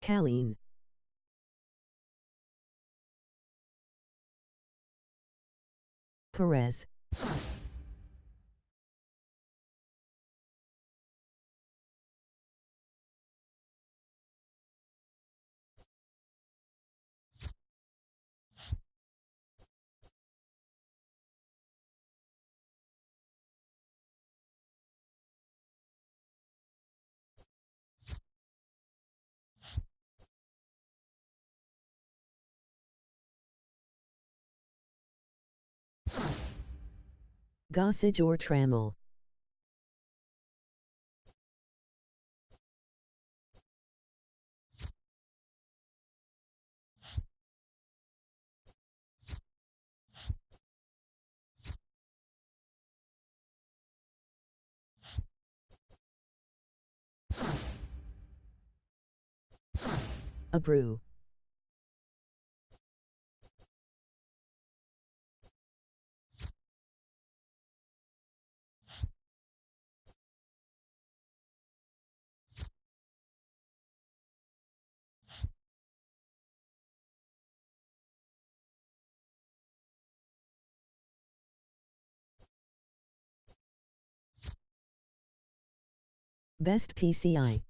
Colleen, Perez, Gossage or Trammell, Abreu, Best PCI,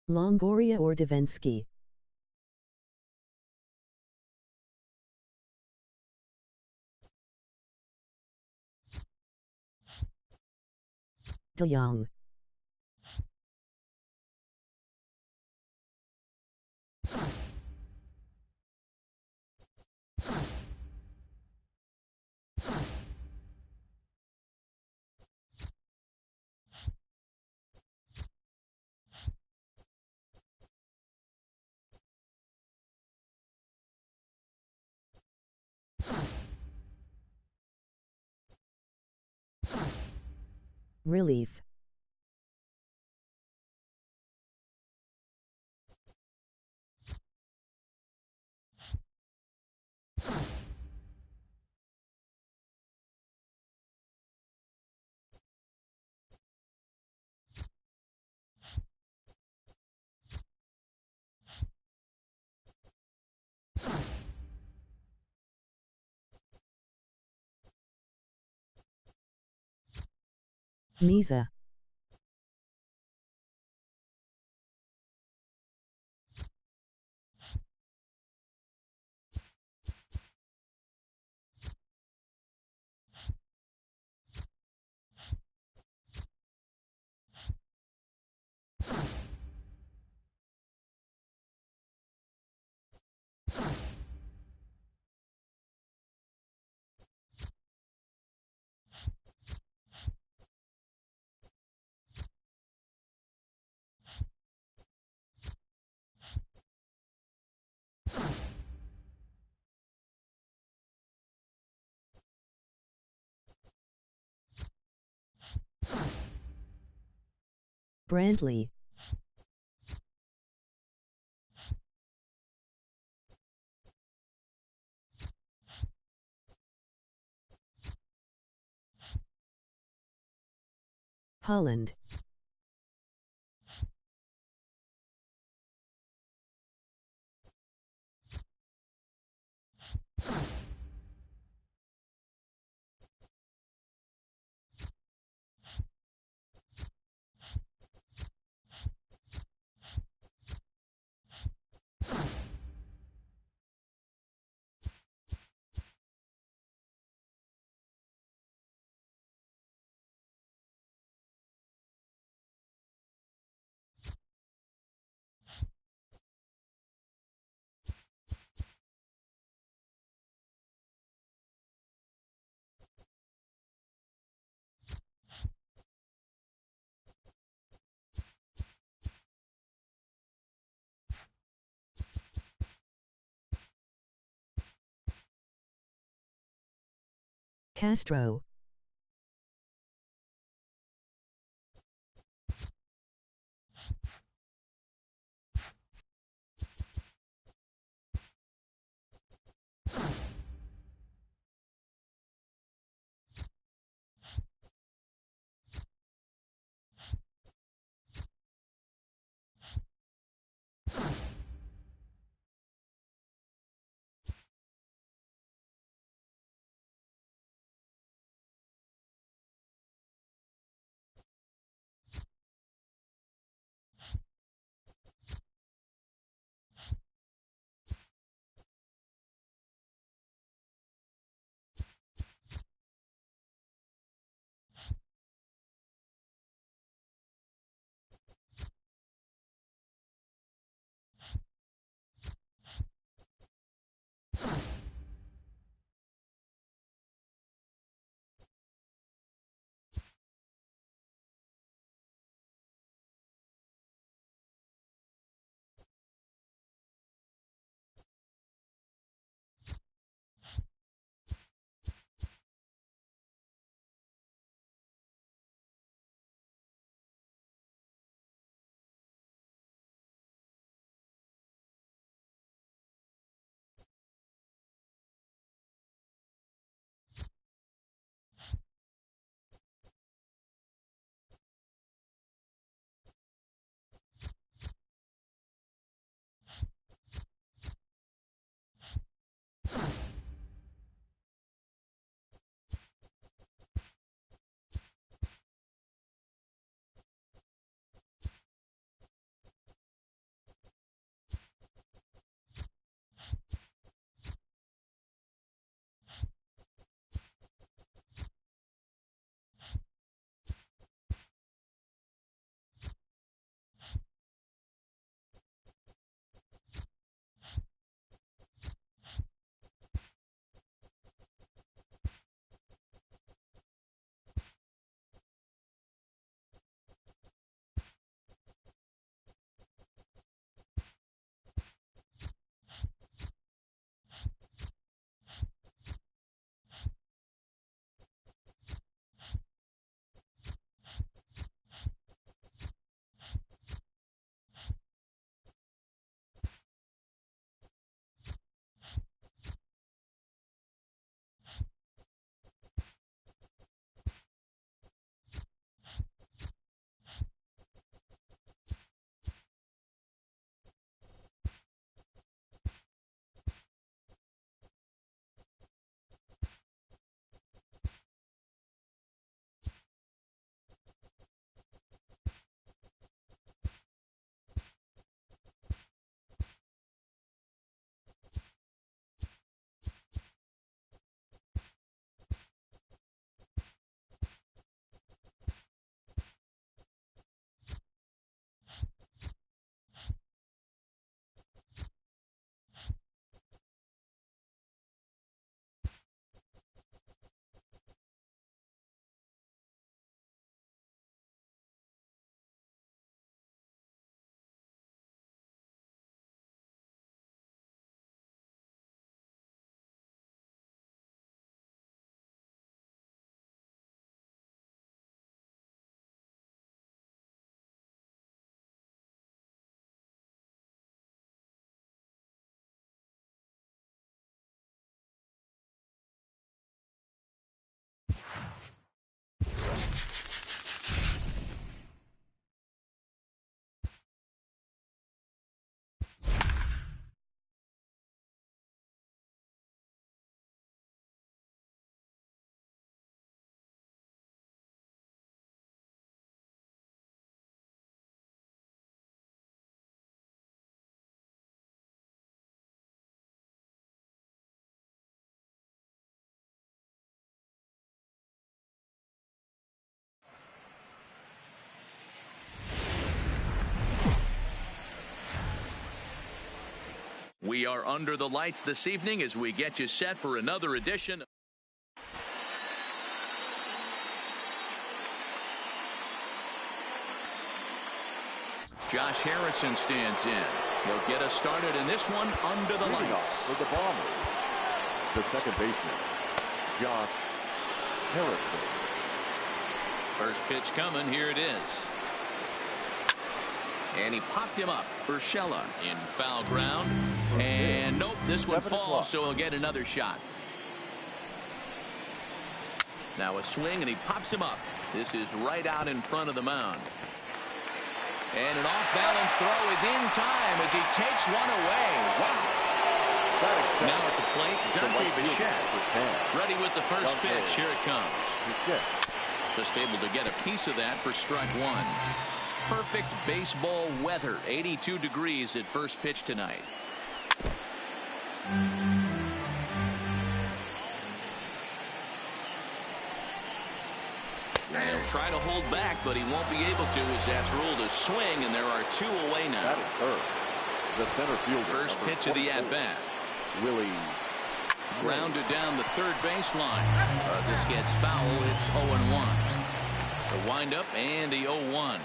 Longoria or Davinsky, De Jong, Relief, Misa, Brantley, Holland, Castro, We are under the lights this evening as we get you set for another edition. Josh Harrison stands in. He'll get us started in this one under the lights. For the Bombers, the second baseman, Josh Harrison. First pitch coming. Here it is. And he popped him up. Urshela in foul ground. And nope, this one falls, so he'll get another shot. Now a swing, and he pops him up. This is right out in front of the mound. And an off-balance throw is in time as he takes one away. Wow. Now at the plate, Dante Bichette. Ready with the first pitch. Here it comes. Just able to get a piece of that for strike one. Perfect baseball weather. 82 degrees at first pitch tonight. And he'll try to hold back, but he won't be able to as that's ruled a swing, and there are two away now. That is third. The center fielder. First pitch of the at-bat. Willie. Grounded down the third baseline. This gets foul. It's 0-1. The windup and the 0-1.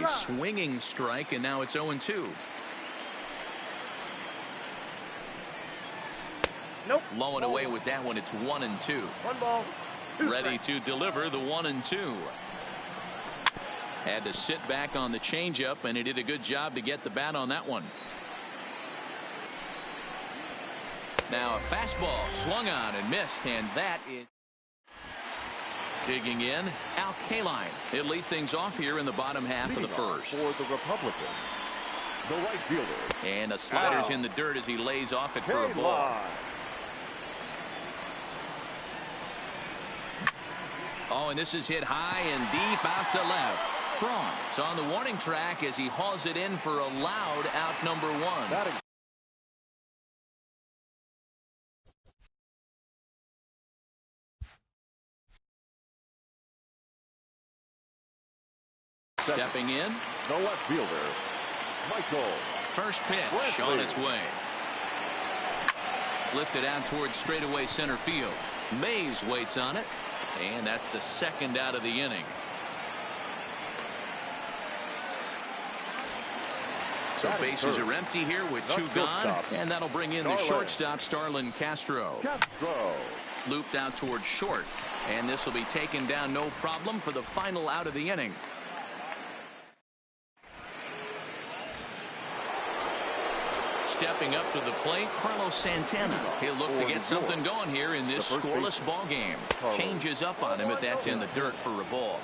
A swinging strike, and now it's 0-2. Nope. Low and away with that one. It's 1-2. One ball. Ready to deliver the 1-2. Had to sit back on the changeup, and he did a good job to get the bat on that one. Now a fastball swung on and missed, and that is digging in. Al Kaline. He'll lead things off here in the bottom half of the first. For the Republican, the right fielder. And a slider's in the dirt as he lays off it for a ball. Oh, and this is hit high and deep out to left. Braun's on the warning track as he hauls it in for a loud out number one. Stepping in. The left fielder, Michael. First pitch on its way. Lifted out towards straightaway center field. Mays waits on it. And that's the second out of the inning. So bases are empty here with two gone. And that'll bring in the shortstop, Starlin Castro. Looped out towards short. And this will be taken down no problem for the final out of the inning. Stepping up to the plate, Carlos Santana. He'll look to get something going here in this scoreless ball game. Changes up on him, but that's in the dirt for a ball.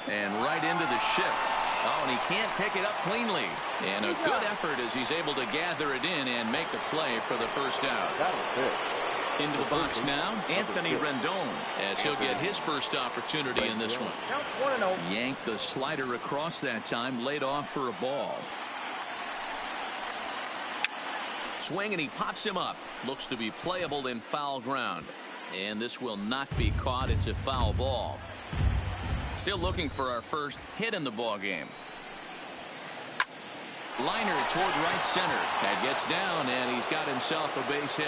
And right into the shift. Oh, and he can't pick it up cleanly. And a good effort as he's able to gather it in and make the play for the first out. Into the box now, Anthony Rendon, as he'll get his first opportunity in this one. Yanked the slider across that time, laid off for a ball. Swing, and he pops him up. Looks to be playable in foul ground. And this will not be caught. It's a foul ball. Still looking for our first hit in the ball game. Liner toward right center. That gets down, and he's got himself a base hit.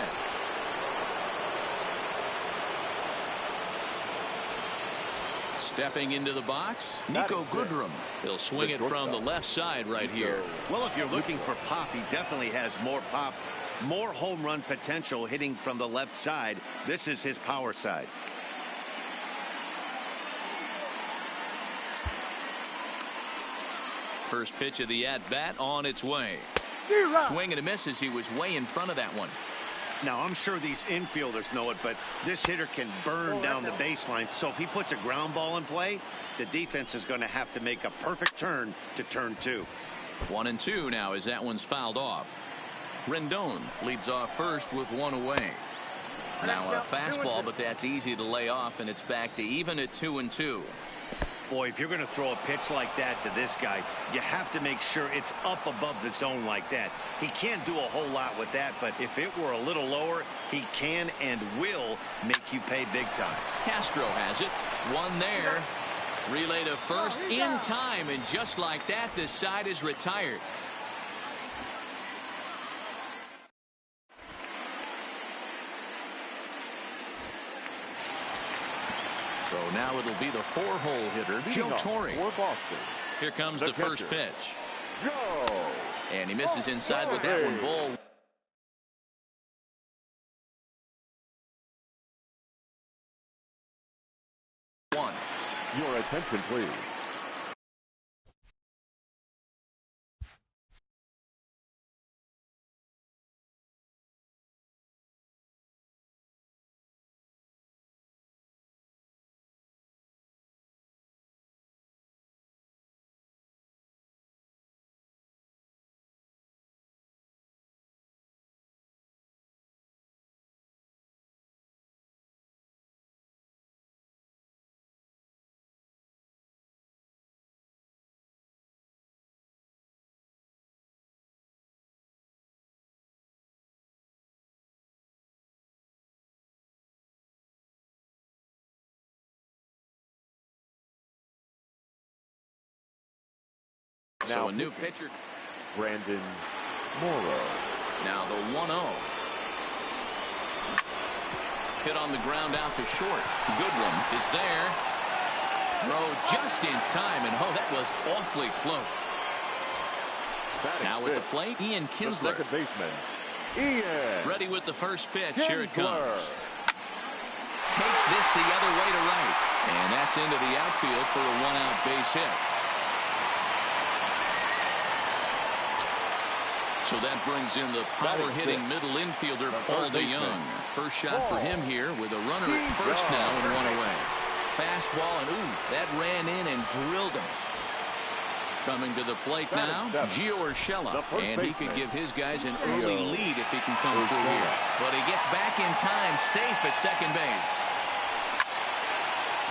Stepping into the box, Nico Goodrum. He'll swing it from the left side right here. Well, if you're looking for pop, he definitely has more pop, more home run potential hitting from the left side. This is his power side. First pitch of the at-bat on its way. Swing and a miss as he was way in front of that one. Now, I'm sure these infielders know it, but this hitter can burn down the baseline. So if he puts a ground ball in play, the defense is going to have to make a perfect turn to turn two. 1-2 now as that one's fouled off. Rendon leads off first with one away. Now a fastball, but that's easy to lay off, and it's back to even at 2-2. Boy, if you're going to throw a pitch like that to this guy, you have to make sure it's up above the zone like that. He can't do a whole lot with that, but if it were a little lower, he can and will make you pay big time. Castro has it. One there. Relay to first in time, and just like that, this side is retired. So now it'll be the four-hole hitter, Joe Torre. Here comes the first pitch. Joe And he misses inside with that one. Ball. One. Your attention, please. So a new pitcher. Brandon Morrow. Now the 1-0. Hit on the ground out to short. Goodwin is there. Throw just in time, and that was awfully close. Now at the plate, Ian Kinsler. The second baseman, Ian. Ready with the first pitch. Kinsler. Here it comes. Takes this the other way to right. And that's into the outfield for a one-out base hit. So that brings in the power-hitting middle infielder, Paul DeYoung. First shot for him here with a runner at first now and one away. Fastball, and that ran in and drilled him. Coming to the plate now, Gio Urshela. And he could give his guys an early lead if he can come through here. But he gets back in time, safe at second base.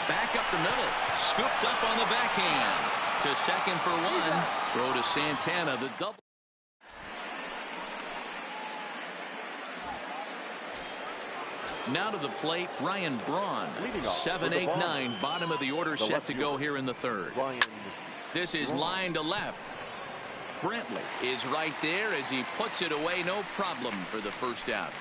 Back up the middle, scooped up on the backhand. To second for one. Throw to Santana, the double. Now to the plate, Ryan Braun. 7-8-9, bottom of the order, set to go here in the third. This is line to left. Brantley is right there as he puts it away, no problem for the first out.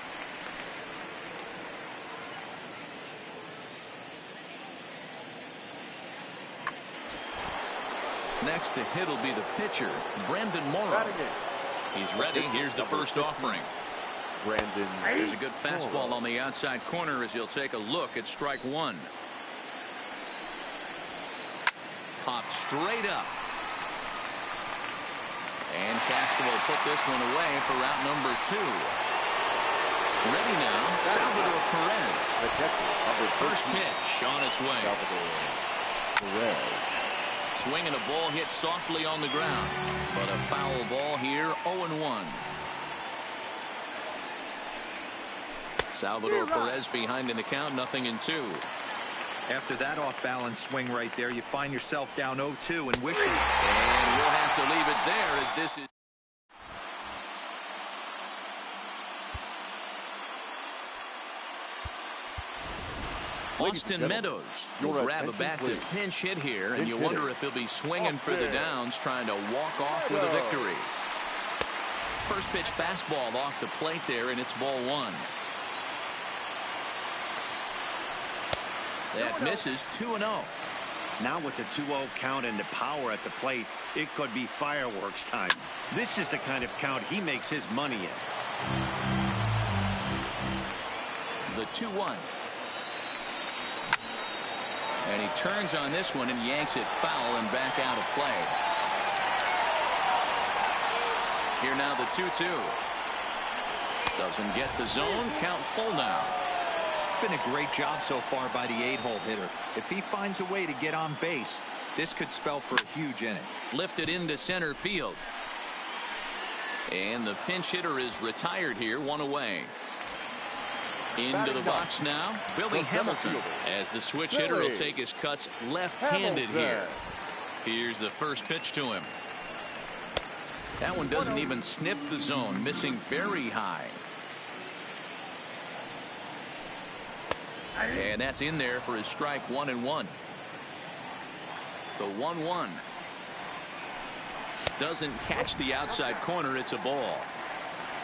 Next to hit will be the pitcher, Brandon Morrow. He's ready. Here's the first offering. Brandon. There's a good fastball on the outside corner as he'll take a look at strike one. Popped straight up. And Castro will put this one away for route number 2. Ready now, Salvador Perez. First pitch on its way. Swinging a ball hit softly on the ground. But a foul ball here, 0-1. Salvador Perez behind in the count, 0-2. After that off-balance swing right there, you find yourself down 0-2 and wishing. And we'll have to leave it there as this is. Austin Meadows will grab a bat to pinch hit here, and you wonder if he'll be swinging for the downs, trying to walk off with a victory. First pitch fastball off the plate there, and it's ball one. That misses 2-0. Now with the 2-0 count and the power at the plate, it could be fireworks time. This is the kind of count he makes his money in. The 2-1. And he turns on this one and yanks it foul and back out of play. Here now the 2-2. Doesn't get the zone. Count full now. It's been a great job so far by the 8-hole hitter. If he finds a way to get on base, this could spell for a huge inning. Lifted into center field. And the pinch hitter is retired here, one away. Into the box now, Billy Hamilton, as the switch hitter will take his cuts left-handed here. Here's the first pitch to him. That one doesn't even snip the zone, missing very high. And that's in there for his strike 1-1. The 1-1. Doesn't catch the outside corner. It's a ball.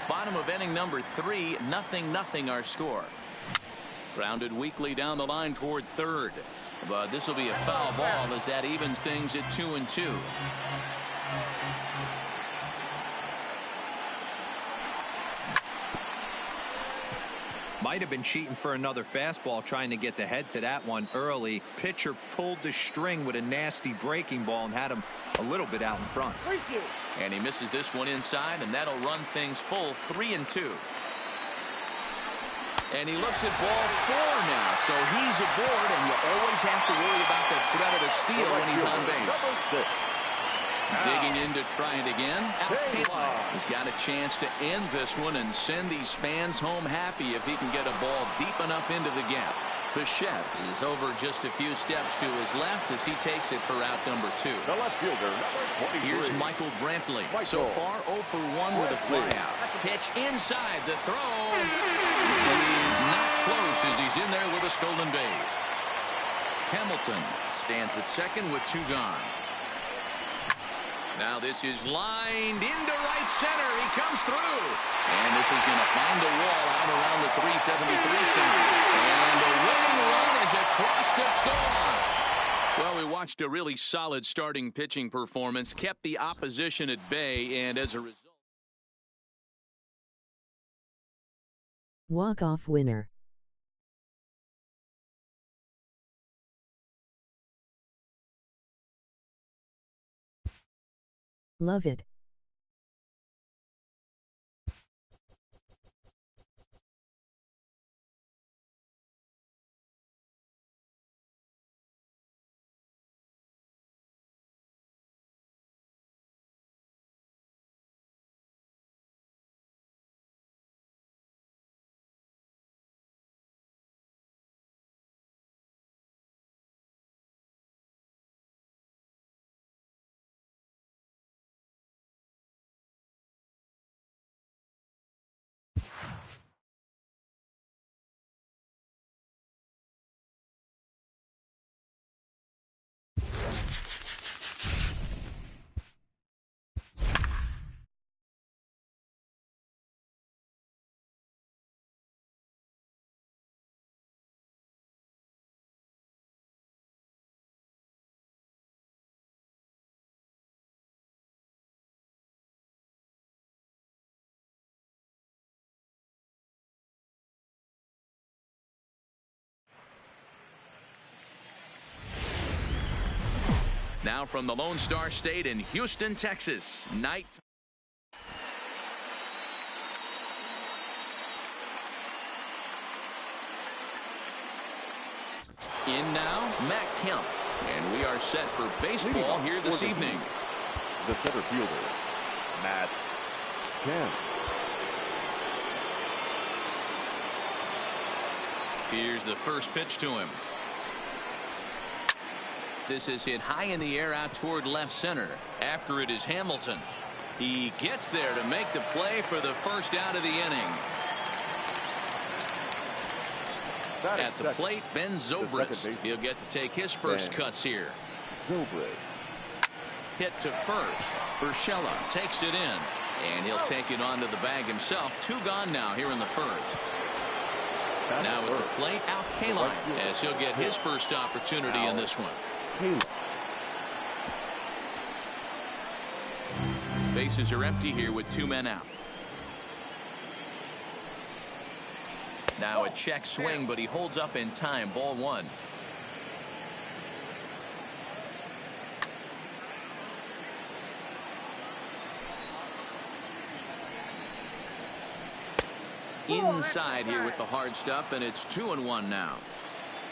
Bottom of inning number 3, 0-0 our score. Grounded weakly down the line toward third. But this will be a foul ball as that evens things at 2-2. Might have been cheating for another fastball, trying to get the head to that one early. Pitcher pulled the string with a nasty breaking ball and had him a little bit out in front. And he misses this one inside, and that'll run things full 3-2. And he looks at ball 4 now, so he's aboard, and you always have to worry about the threat of a steal when he's on base. Digging in to try it again. He's got a chance to end this one and send these fans home happy if he can get a ball deep enough into the gap. Bichette is over just a few steps to his left as he takes it for out number 2. The left fielder, number 23. Here's Michael Brantley. So far 0 for 1 with a flyout. Pitch inside. The throw is not close as he's in there with a stolen base. Hamilton stands at second with 2 gone. Now this is lined into right center. He comes through. And this is going to find a wall out around the 373 center. And the winning run is across to score. Well, we watched a really solid starting pitching performance, kept the opposition at bay, and as a result. Walk-off winner. Love it. Now from the Lone Star State in Houston, Texas. Night. In now, Matt Kemp. And we are set for baseball here this evening. The center fielder, Matt Kemp. Here's the first pitch to him. This is hit high in the air out toward left center. After it is Hamilton. He gets there to make the play for the first out of the inning. At the plate, Ben Zobrist. He'll get to take his first cuts here. Zobrist. Hit to first. Urshela takes it in. And he'll take it onto the bag himself. 2 gone now here in the first. Now at the plate, Al Kaline, as he'll get his first opportunity in this one. Bases are empty here with 2 men out. Now a check swing, but he holds up in time. Ball 1. Inside here with the hard stuff, and it's 2-1 now.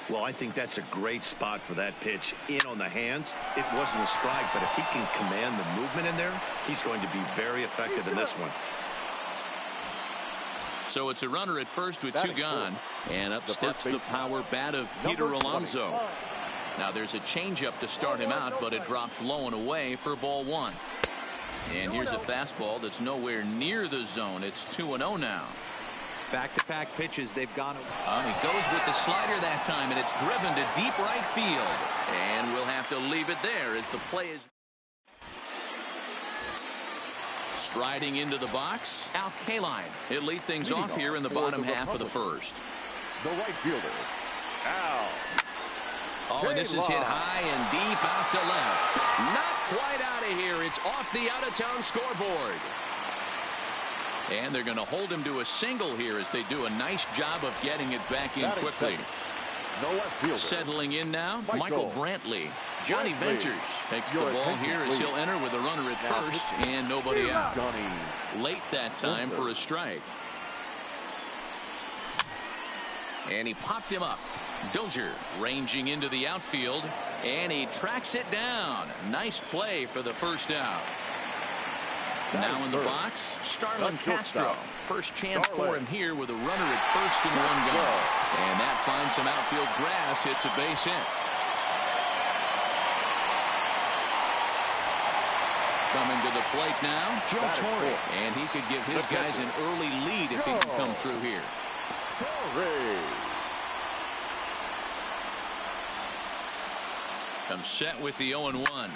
Well, I think that's a great spot for that pitch. In on the hands. It wasn't a strike, but if he can command the movement in there, he's going to be very effective in this one. So it's a runner at first with 2 gone. And up steps the power bat of Peter Alonso. Now there's a changeup to start him out, but it drops low and away for ball 1. And here's a fastball that's nowhere near the zone. It's 2-0 now. Back-to-back pitches, they've gone. He goes with the slider that time, and it's driven to deep right field. And we'll have to leave it there as the play is. Striding into the box, Al Kaline. He'll lead things off here in the bottom half of the first. The right fielder, Al. Oh, and this is hit high and deep out to left. Not quite out of here. It's off the out-of-town scoreboard. And they're going to hold him to a single here as they do a nice job of getting it back in quickly. Settling in now, Michael Brantley. Johnny Ventures takes the ball here as he'll enter with a runner at first and nobody out. Late that time for a strike. And he popped him up. Dozier ranging into the outfield, and he tracks it down. Nice play for the first out. Now in the box, Starlin Castro. First chance for him here with a runner at first and one gone. And that finds some outfield grass. It's a base hit. Coming to the plate now, Joe Torre. And he could give his guys an early lead if he can come through here. Comes set with the 0-1.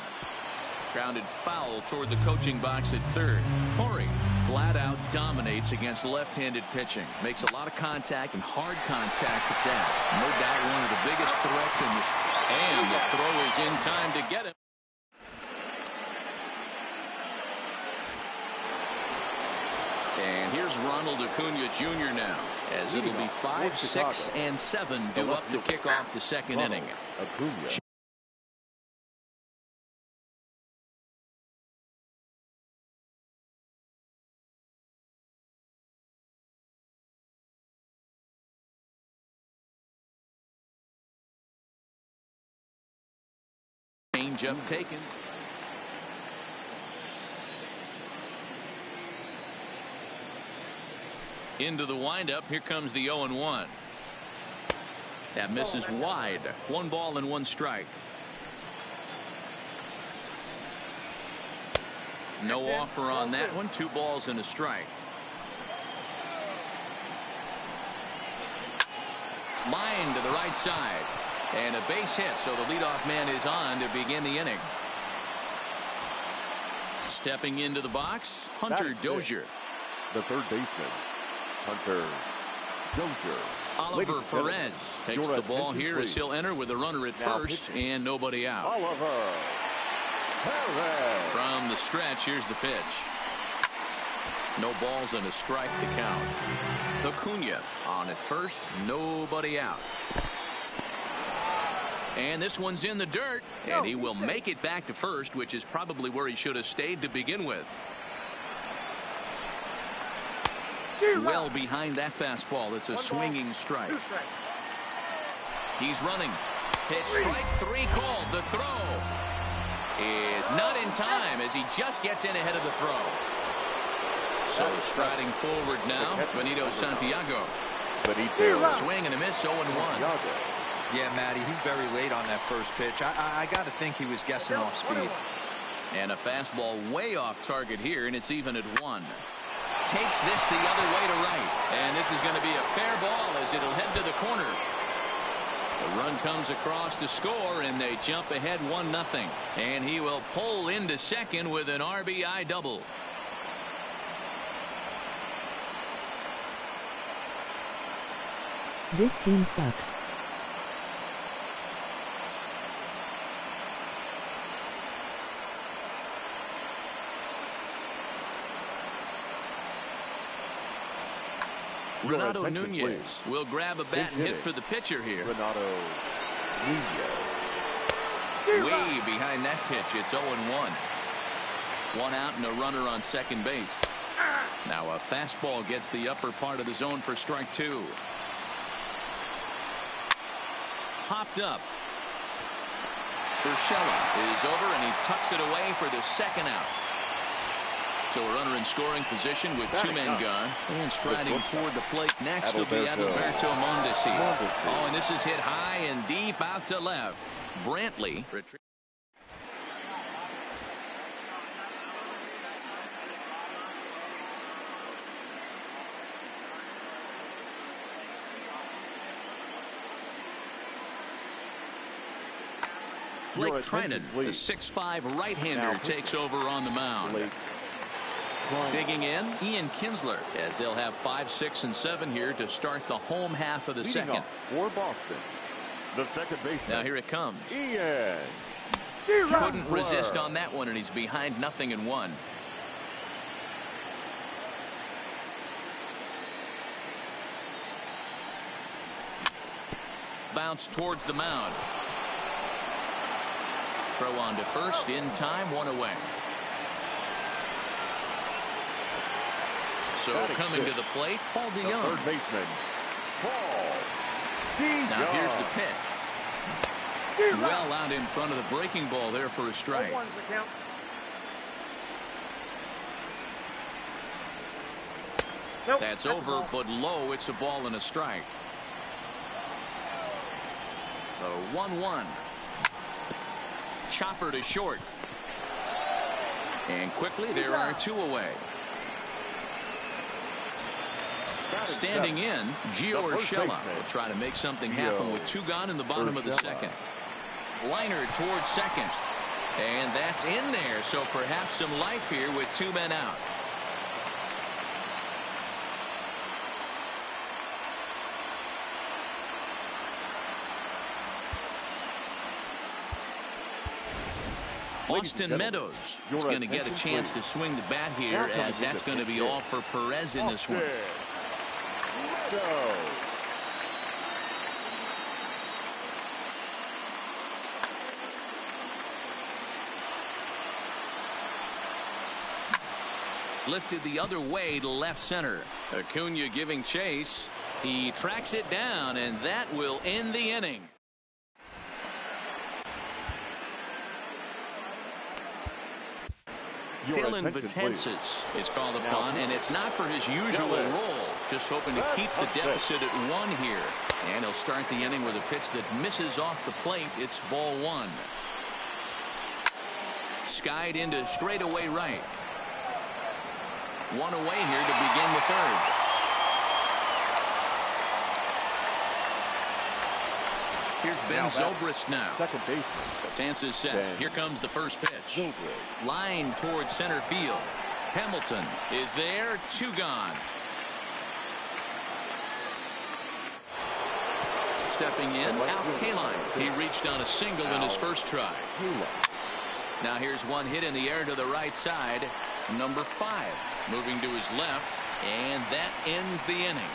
Grounded foul toward the coaching box at third. Torre flat out dominates against left-handed pitching. Makes a lot of contact and hard contact at that. No doubt one of the biggest threats in this. And the throw is in time to get him. And here's Ronald Acuna Jr. now, as it'll be 5, 6, and 7 due up to kick off the second inning. Change-up taken. Into the windup. Here comes the 0-1. That misses wide. 1 ball and 1 strike. No offer on that one. 2 balls and a strike. Line to the right side. And a base hit, so the leadoff man is on to begin the inning. Stepping into the box, Hunter Dozier. The third baseman, Hunter Dozier. Oliver Perez takes the ball here as he'll enter with a runner at first and nobody out. Oliver Perez. From the stretch, here's the pitch. No balls and a strike to count. Acuna on at first, nobody out. And this one's in the dirt, and he will make it back to first, which is probably where he should have stayed to begin with. Well behind that fastball. It's a swinging strike. He's running. Pitch strike 3 called. The throw is not in time as he just gets in ahead of the throw. So striding forward now, Benito Santiago. Swing and a miss, 0-1. Yeah, Matty, he's very late on that first pitch. I got to think he was guessing off speed. And a fastball way off target here, and it's even at 1. Takes this the other way to right. And this is going to be a fair ball as it'll head to the corner. The run comes across to score, and they jump ahead 1-0. And he will pull into second with an RBI double. This team sucks. Renato Nunez will grab a bat and hit for the pitcher here. Renato Nunez. Way behind that pitch. It's 0-1. 1 out and a runner on second base. Now a fastball gets the upper part of the zone for strike 2. Popped up. Urshela is over and he tucks it away for the second out. So a runner in scoring position with 2 men gone. And striding toward the plate next will be Adalberto Mondesi. Oh, and this is hit high and deep out to left. Brantley. Blake Trinan, the 6'5" right-hander, takes over on the mound. Digging in, Ian Kinsler, as they'll have 5, 6, and 7 here to start the home half of the second. For Boston, the second baseman. Now here it comes. Ian. Couldn't resist on that one, and he's behind 0-1. bounce towards the mound. Throw on to first in time, 1 away. So coming to the plate, Paul DeYoung. Third baseman, Paul DeYoung. Now here's the pitch. Well out in front of the breaking ball there for a strike. That's over, but low. It's a ball and a strike. So 1-1. Chopper to short. And quickly there are 2 away. Standing in, Gio Urshela will try to make something happen with 2 gone in the bottom of the second. Liner towards second. And that's in there, so perhaps some life here with 2 men out. Austin Meadows is going to get a chance to swing the bat here, as that's going to be all for Perez in this one. Lifted the other way to left center. Acuna giving chase. He tracks it down, and that will end the inning. Dylan Betances is called upon, and it's not for his usual role. Just hoping to keep the deficit at 1 here. And he'll start the inning with a pitch that misses off the plate. It's ball 1. Skied into straightaway right. 1 away here to begin the 3rd. Here's Ben Zobrist now. Second baseman. Betances sets. Here comes the first pitch. Line towards center field. Hamilton is there. 2 gone. Stepping in, Al Kaline. He reached on a single in his first try. Now here's one hit in the air to the right side. Number 5 moving to his left, and that ends the inning.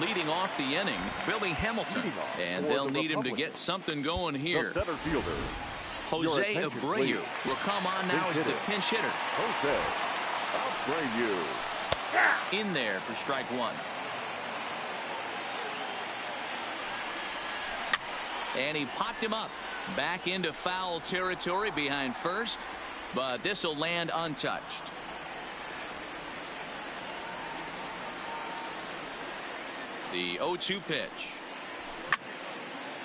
Leading off the inning, Billy Hamilton, and they'll need him to get something going here. The center fielder, Jose Abreu will come on now as the pinch hitter. Jose Abreu in there for strike 1. And he popped him up back into foul territory behind first, but this will land untouched. The 0-2 pitch.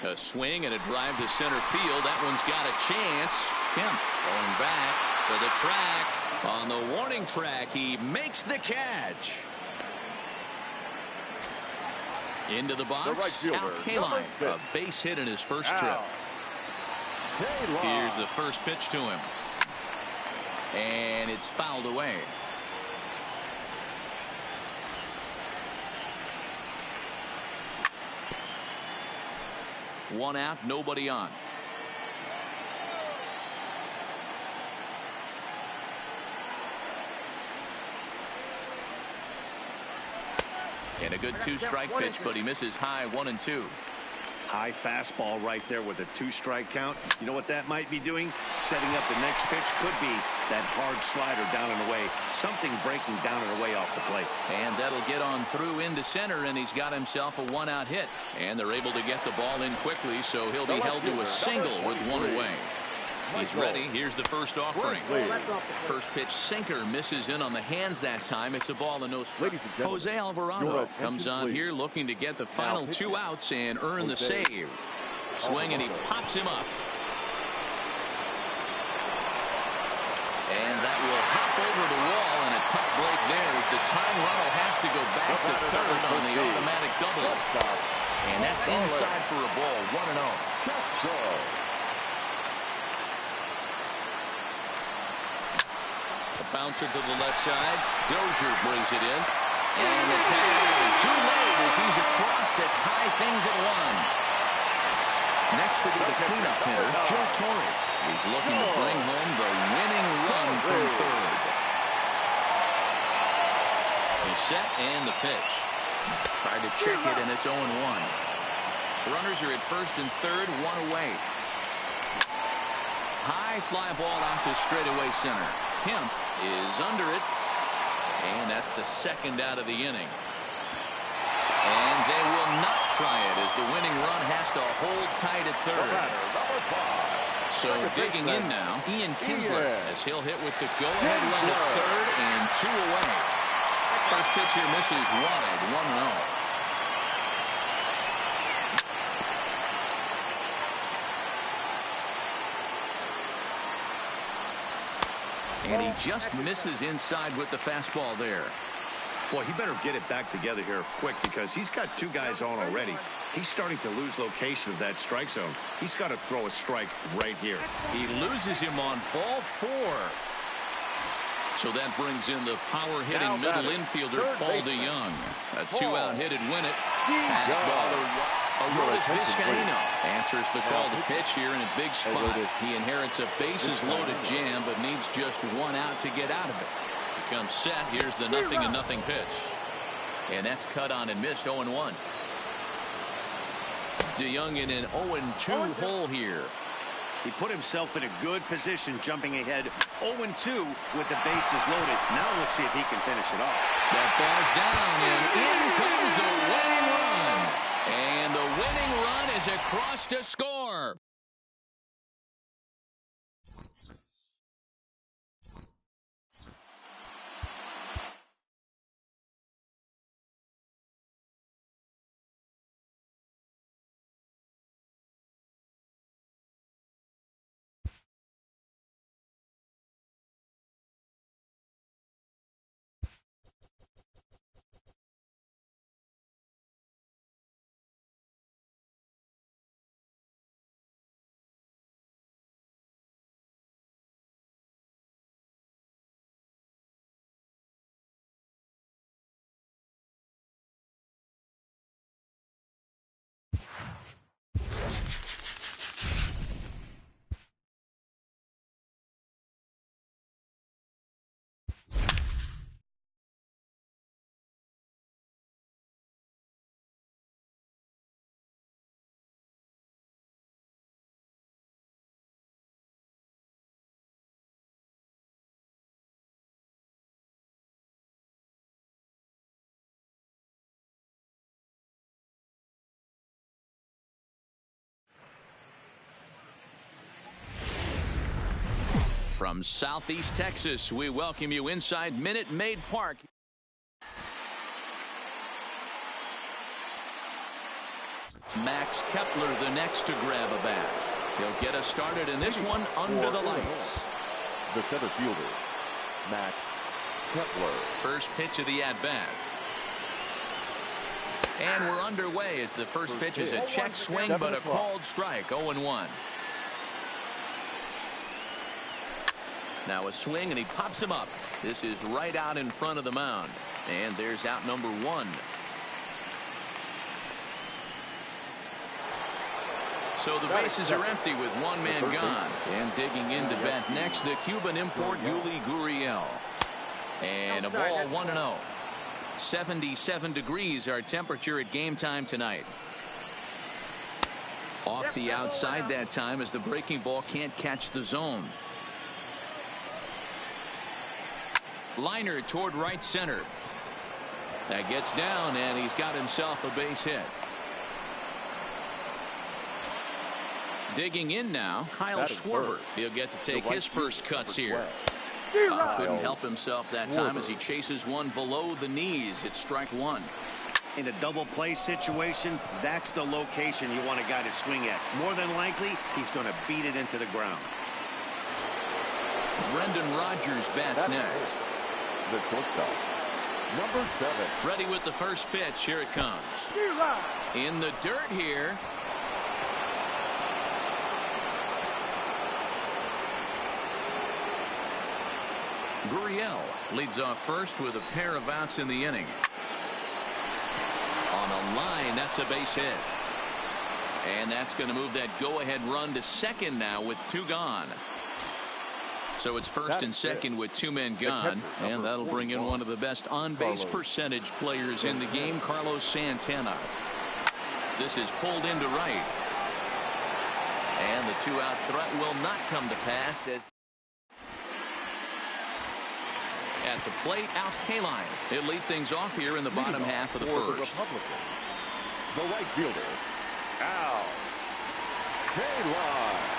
A swing and a drive to center field. That one's got a chance. Kemp going back to the track. On the warning track, he makes the catch. Into the box. Al Kaline, a base hit in his first trip. Here's the first pitch to him. And it's fouled away. One out, nobody on. And a good 2-strike pitch, but he misses high 1-2. High fastball right there with a 2-strike count. You know what that might be doing? Setting up the next pitch. Could be that hard slider down and away. Something breaking down and away off the plate. And that'll get on through into center, and he's got himself a 1-out hit. And they're able to get the ball in quickly, so he'll be held to a single with 1 away. He's ready. Here's the first offering. First pitch sinker misses in on the hands that time. It's a ball and no strike. Jose Alvarado comes on here looking to get the final 2 outs and earn the save. Swing, and he pops him up. And that will hop over the wall, and a tough break there as the time run will have to go back to third on the automatic double. And that's inside for a ball. 1-0. Bouncer to the left side. Dozier brings it in. And the tag too late as he's across to tie things at 1. Next to be the cleanup hitter, Joe Torre. He's looking to bring home the winning run from third. The set and the pitch. Tried to check it, and it's 0-1. Runners are at first and third, one away. High fly ball out to straightaway center. Kemp is under it, and that's the second out of the inning. And they will not try it as the winning run has to hold tight at third. So digging in now, Ian Kinsler, as he'll hit with the go-ahead run at third and 2 away. First pitch here misses wide, 1-0. And he just misses inside with the fastball there. Boy, he better get it back together here quick because he's got 2 guys on already. He's starting to lose location of that strike zone. He's got to throw a strike right here. He loses him on ball 4. So that brings in the power-hitting middle infielder, Paul DeYoung. A 2-out hit and win it. Fastball. Aroldis Vizcaíno answers the call to pitch here in a big spot. He inherits a bases-loaded jam, but needs just 1 out to get out of it. Becomes set. Here's the 0-0 pitch. And that's cut on and missed, 0-1. DeYoung in an 0-2 hole here. He put himself in a good position jumping ahead 0-2 with the bases loaded. Now we'll see if he can finish it off. That ball's down, and in comes the winning run. And the winning run is across to score. From Southeast Texas, we welcome you inside Minute Maid Park. Max Kepler the next to grab a bat. He'll get us started in this one under the lights. The center fielder, Max Kepler. First pitch of the at-bat. And we're underway as the first pitch is a check swing, but a called strike, 0-1. Now a swing, and he pops him up. This is right out in front of the mound. And there's out number 1. So the bases are empty with 1 man gone. And digging in to bat next, the Cuban import, Yuli Gurriel. And a ball, 1-0. 77 degrees our temperature at game time tonight. Off the outside that time as the breaking ball can't catch the zone. Liner toward right center. That gets down, and he's got himself a base hit. Digging in now, Kyle Schwarber. He'll get to take his first cuts here. Couldn't help himself that time as he chases one below the knees. It's strike 1. In a double play situation, that's the location you want a guy to swing at. More than likely, he's going to beat it into the ground. Brendan Rodgers bats next. The shortstop, number 7. Ready with the first pitch. Here it comes. In the dirt here. Gurriel leads off first with a pair of outs in the inning. On a line, that's a base hit. And that's going to move that go-ahead run to second now with 2 gone. So it's first and second with 2 men gone, and that'll bring in one of the best on-base percentage players in the game, Carlos Santana. This is pulled into right. And the 2-out threat will not come to pass. At the plate, Al Kaline. He'll lead things off here in the bottom half of the first. The right fielder, Al Kaline.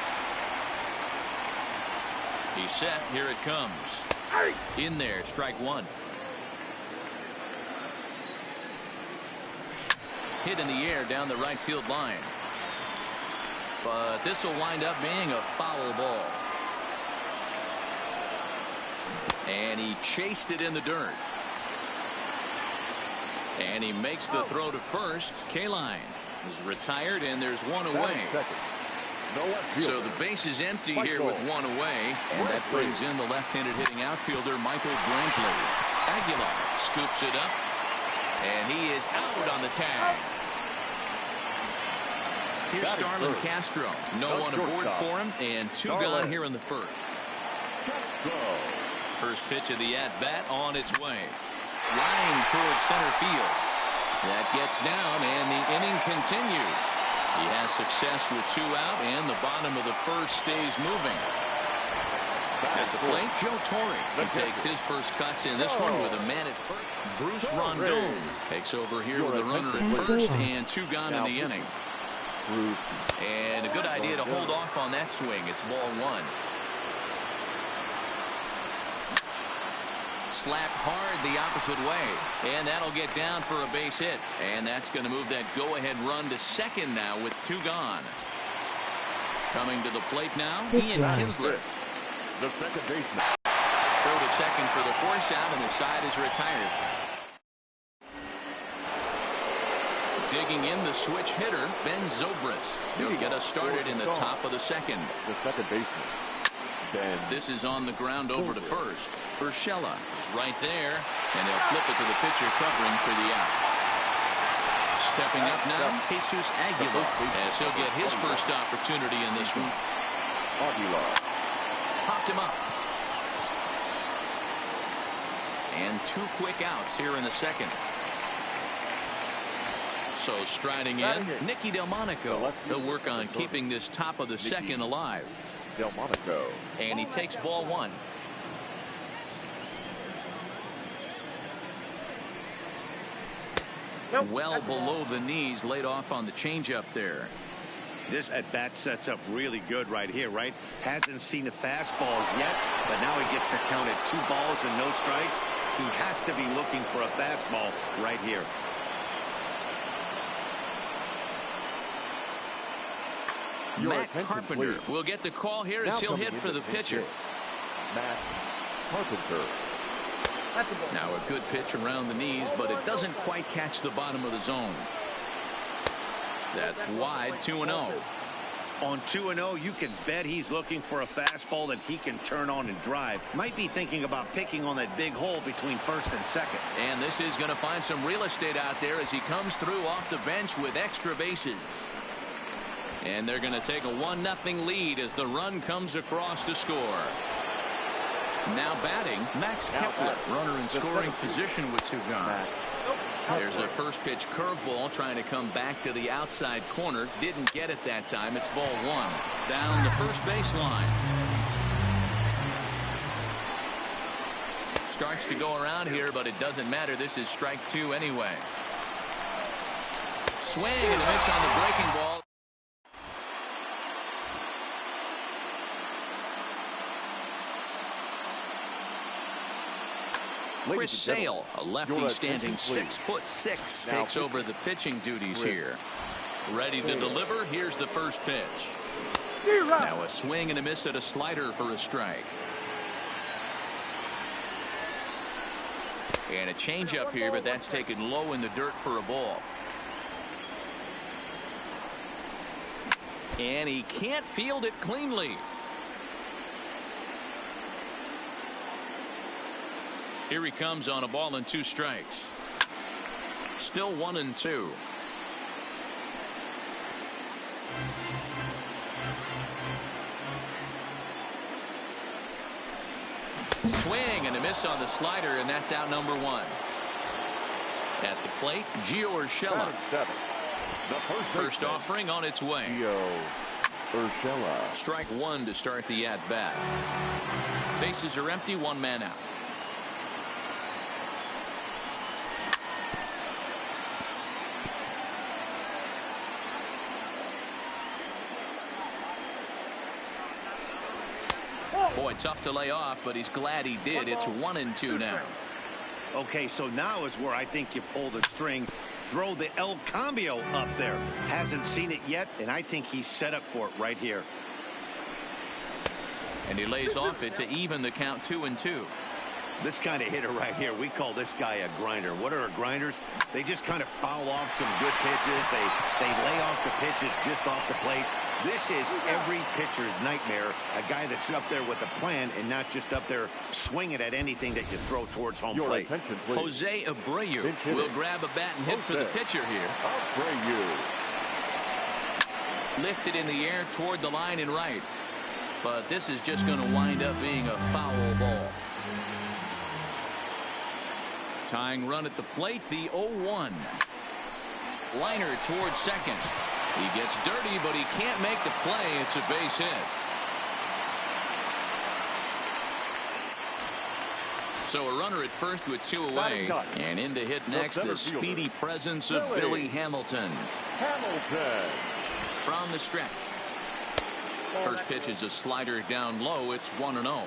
He's set. Here it comes. In there, strike one. Hit in the air down the right field line. But this will wind up being a foul ball. And he chased it in the dirt. And he makes the throw to first. Kaline is retired, and there's one away. So the base is empty here with one away, and that brings in the left-handed hitting outfielder Michael Brantley. Aguilar scoops it up, and he is out on the tag. Here's Starlin Castro. No one aboard for him, and 2 gone here in the first. First pitch of the at-bat on its way. Line towards center field. That gets down, and the inning continues. He has success with 2 out, and the bottom of the first stays moving. At the plate, Joe Torre. He takes his first cuts in this one with a man at first. Bruce Rondon takes over here with a runner at first, and 2 gone in the inning. And a good idea to hold off on that swing. It's ball 1. Slapped hard the opposite way, and that'll get down for a base hit, and that's going to move that go-ahead run to second now with 2 gone. Coming to the plate now, Ian Kinsler, the second baseman. Throw to second for the force out, and the side is retired. Digging in the switch hitter, Ben Zobrist. He'll get us started in the top of the second. The second baseman. This is on the ground over to first. Urshela is right there, and they'll flip it to the pitcher covering for the out. Stepping up now, Jesus Aguilar, as he'll get his first opportunity in this one. Aguilar Popped him up. And 2 quick outs here in the second. So striding in, Nicky Delmonico. He'll work on keeping this top of the second alive. Delmonico. And he takes ball 1. Well below the knees, laid off on the changeup there. This at-bat sets up really good right here, right? Hasn't seen a fastball yet, but now he gets to count at 2 balls and no strikes. He has to be looking for a fastball right here. Matt Carpenter will get the call here as he'll hit for the pitcher. Matt Carpenter. Now a good pitch around the knees, but it doesn't quite catch the bottom of the zone. That's wide, 2-0. On 2-0, you can bet he's looking for a fastball that he can turn on and drive. Might be thinking about picking on that big hole between first and second. And this is going to find some real estate out there as he comes through off the bench with extra bases. And they're going to take a 1-0 lead as the run comes across to score. Now batting, Max Kepler, runner in scoring position with 2 gone. There's a first pitch curveball trying to come back to the outside corner. Didn't get it that time. It's ball 1. Down the first baseline. Starts to go around here, but it doesn't matter. This is strike 2 anyway. Swing and a miss on the breaking ball. Chris Sale, a lefty standing 6'6", takes over the pitching duties here. Ready to deliver. Here's the first pitch. Now a swing and a miss at a slider for a strike. And a changeup here, but that's taken low in the dirt for a ball. And he can't field it cleanly. Here he comes on a ball and 2 strikes. Still 1-2. Swing and a miss on the slider, and that's out number one. At the plate, Gio Urshela. The First offering on its way. Gio Urshela. Strike one to start the at-bat. Bases are empty, one man out. Boy, tough to lay off, but he's glad he did. It's 1-2 now. Okay, so now is where I think you pull the string. Throw the El Cambio up there. Hasn't seen it yet, and I think he's set up for it right here. And he lays off it to even the count 2-2. This kind of hitter right here, we call this guy a grinder. What are grinders? They just kind of foul off some good pitches. They lay off the pitches just off the plate. This is every pitcher's nightmare, a guy that's up there with a plan and not just up there swinging at anything that you throw towards home plate. Jose Abreu will grab a bat and hit for the pitcher here. Abreu. Lifted in the air toward the line and right. But this is just going to wind up being a foul ball. Tying run at the plate, the 0-1. Liner towards second. He gets dirty, but he can't make the play. It's a base hit. So a runner at first with two away. And in to hit next, the speedy presence of Billy Hamilton. From the stretch. First pitch is a slider down low. It's 1-0.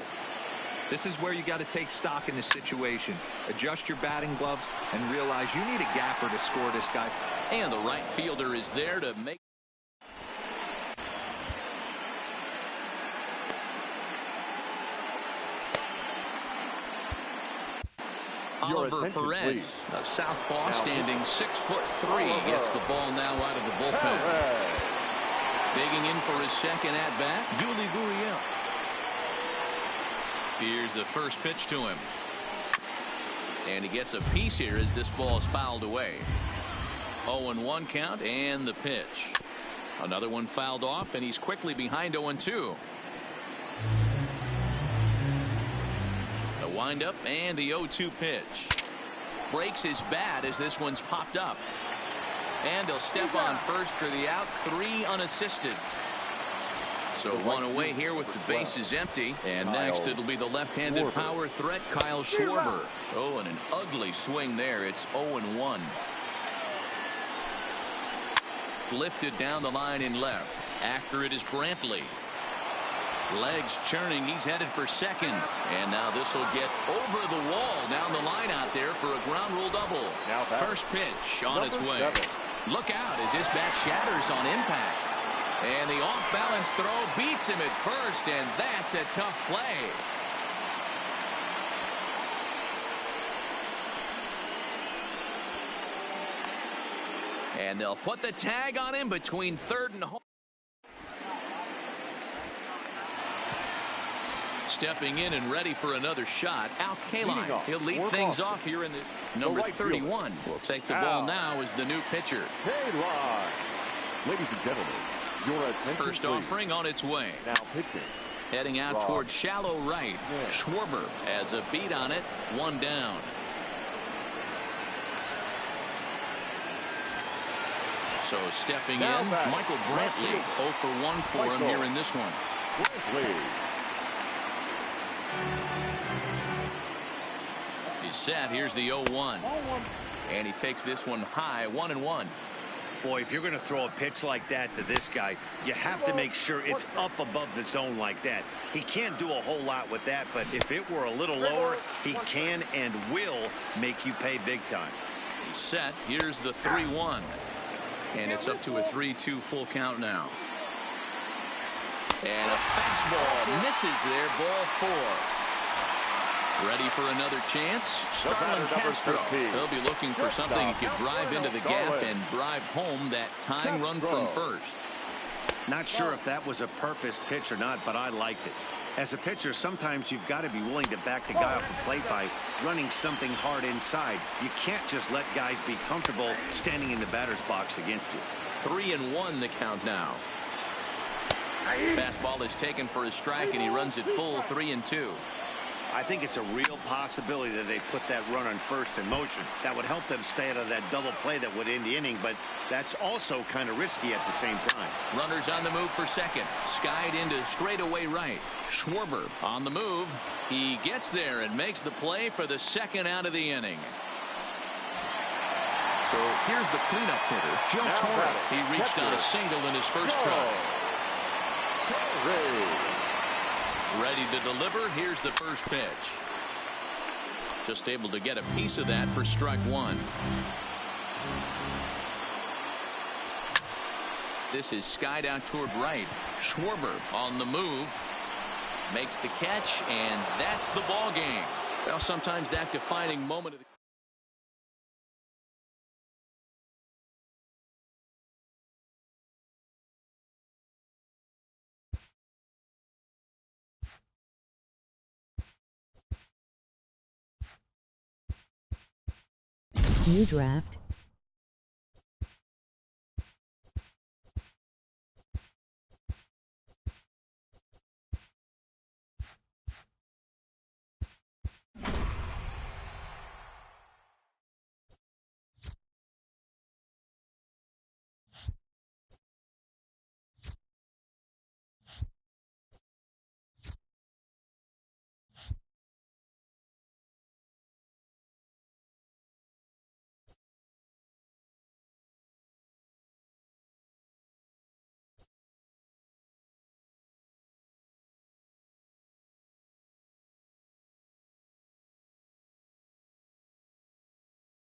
This is where you got to take stock in this situation. Adjust your batting gloves and realize you need a gapper to score this guy. And the right fielder is there to make. Oliver Perez, a southpaw standing 6'3", gets the ball now out of the bullpen. Digging in for his second at-bat, Yuli Gurriel. Here's the first pitch to him. And he gets a piece here as this ball is fouled away. 0-1 count and the pitch. Another one fouled off, and he's quickly behind 0-2. The windup and the 0-2 pitch. Breaks his bat as this one's popped up. And he'll step on first for the out, 3 unassisted. So one away here with the bases empty. And next it'll be the left-handed power threat, Kyle Schwarber. Oh, and an ugly swing there. It's 0-1. Lifted down the line in left. After it is Brantley. Legs churning. He's headed for second. And now this will get over the wall down the line out there for a ground rule double. First pitch on its way. Look out as his bat shatters on impact. And the off-balance throw beats him at first, and that's a tough play. And they'll put the tag on him between third and home. Stepping in and ready for another shot, Al Kaline. He'll lead things off here in the number 31. Will take the ball now as the new pitcher. Kaline. Ladies and gentlemen, your attention, first please. offering on its way. Now pitching. Heading out towards shallow right. Schwarber has a beat on it. One down. So stepping in, Michael Brantley. 0 for 1 for him here in this one. He's set. Here's the 0-1. And he takes this one high, 1-1. Boy, if you're going to throw a pitch like that to this guy, you have to make sure it's up above the zone like that. He can't do a whole lot with that, but if it were a little lower, he can and will make you pay big time. He's set. Here's the 3-1. And it's up to a 3-2 full count now. And a fastball misses there, ball 4. Ready for another chance? Starlin Castro. He'll be looking for something he could drive into the gap and drive home that tying run from first. Not sure if that was a purpose pitch or not, but I liked it. As a pitcher, sometimes you've got to be willing to back the guy off the plate by running something hard inside. You can't just let guys be comfortable standing in the batter's box against you. 3-1 the count now. Fastball is taken for a strike, and he runs it full 3-2. I think it's a real possibility that they put that run on first in motion. That would help them stay out of that double play that would end the inning, but that's also kind of risky at the same time. Runners on the move for second. Skied into straightaway right. Schwarber on the move. He gets there and makes the play for the second out of the inning. So here's the cleanup hitter, Joe Torre. He reached on a single in his first try. Ready to deliver. Here's the first pitch. Just able to get a piece of that for strike one. This is skied out toward right. Schwarber on the move. Makes the catch, and that's the ball game. Well, sometimes that defining moment of the New draft.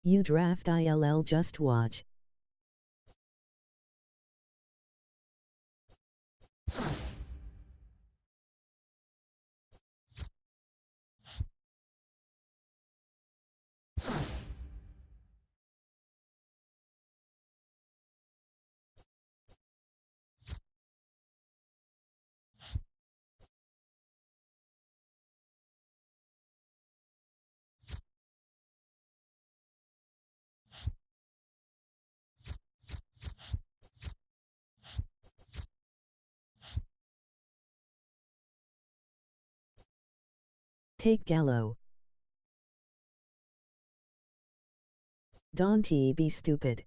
You draft ILL. Just watch. Take Gallo. Don't be stupid.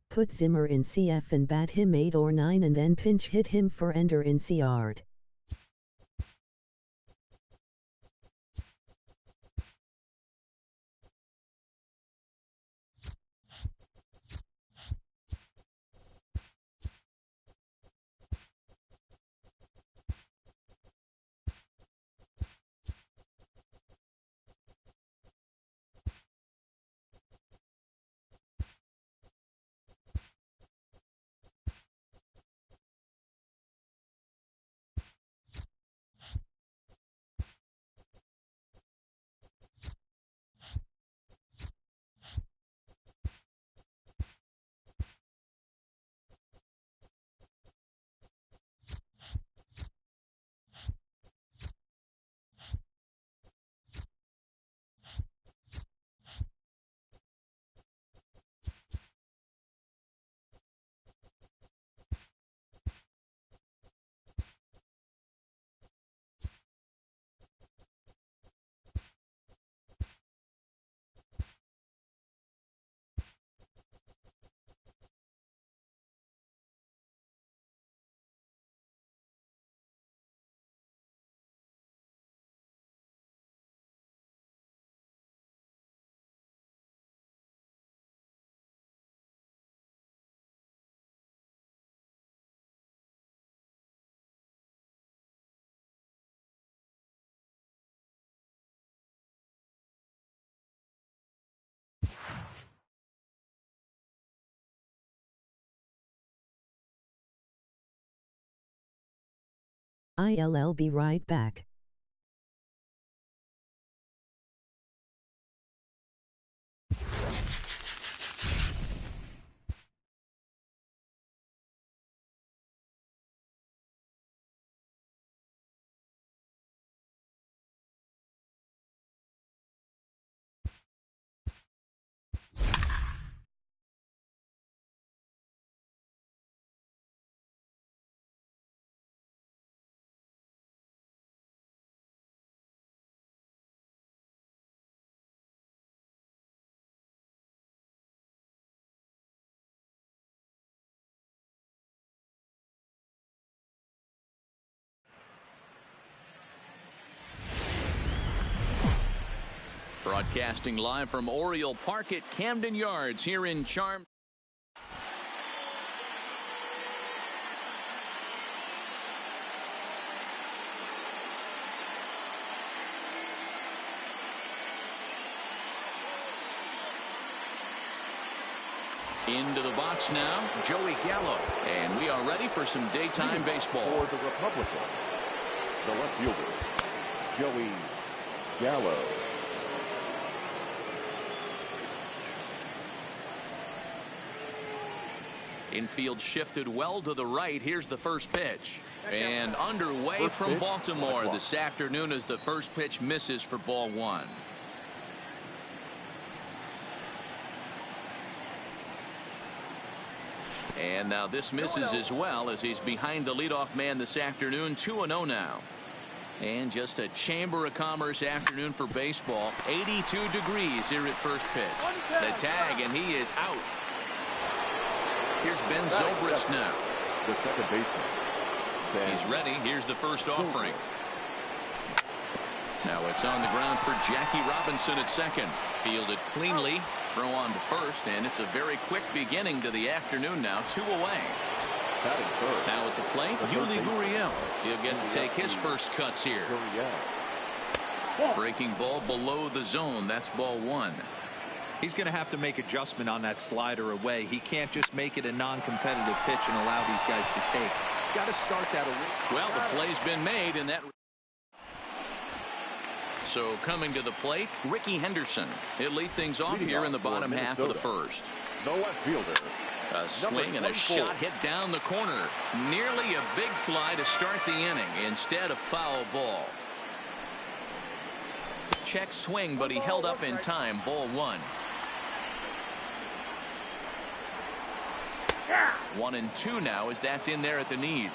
Put Zimmer in CF and bat him 8 or 9 and then pinch hit him for ender in CR. I'll be right back. Broadcasting live from Oriole Park at Camden Yards here in Charm. Into the box now, Joey Gallo. And we are ready for some daytime baseball. For the Republicans, the left fielder, Joey Gallo. Infield shifted well to the right. Here's the first pitch. And underway from Baltimore this afternoon as the first pitch misses for ball one. And now this misses as well as he's behind the leadoff man this afternoon. 2-0 now. And just a Chamber of Commerce afternoon for baseball. 82 degrees here at first pitch. The tag, and he is out. Here's Ben Zobrist now. The second baseman. He's ready. Here's the first offering. Now it's on the ground for Jackie Robinson at second. Fielded cleanly. Throw on to first, and it's a very quick beginning to the afternoon now. 2 away. Now at the plate, Yuli Gurriel. He'll get to take his first cuts here. Breaking ball below the zone. That's ball one. He's going to have to make adjustment on that slider away. He can't just make it a non-competitive pitch and allow these guys to take. Got to start that away. Well, the play's been made, and that. So coming to the plate, Ricky Henderson. He'll lead things off here in the bottom half of the first. The left fielder. A swing and a shot hit down the corner. Nearly a big fly to start the inning. Instead, a foul ball. Check swing, but he held up in time. Ball one. 1-2 now as that's in there at the knees.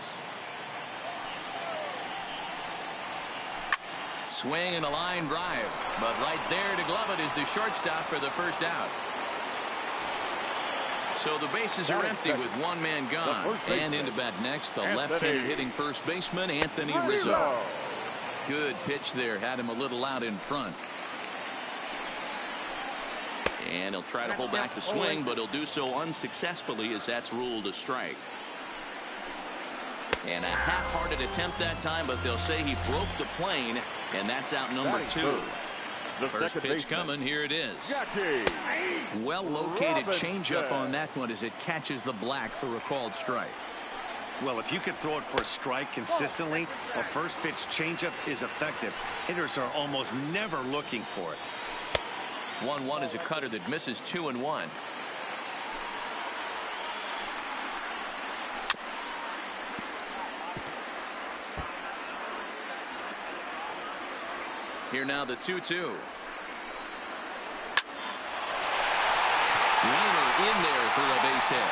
Swing and a line drive, but right there to glove it is the shortstop for the first out. So the bases are empty with one man gone. And into bat next, the left-handed hitting first baseman, Anthony Rizzo. Good pitch there, had him a little out in front. And he'll try to hold back the swing, but he'll do so unsuccessfully as that's ruled a strike. And a half-hearted attempt that time, but they'll say he broke the plane, and that's out number 2. First pitch coming, here it is. Well located changeup on that one as it catches the black for a called strike. Well, if you could throw it for a strike consistently, a first pitch changeup is effective. Hitters are almost never looking for it. 1-1 is a cutter that misses 2-1. Here now the 2-2. Weiner in there for a base hit.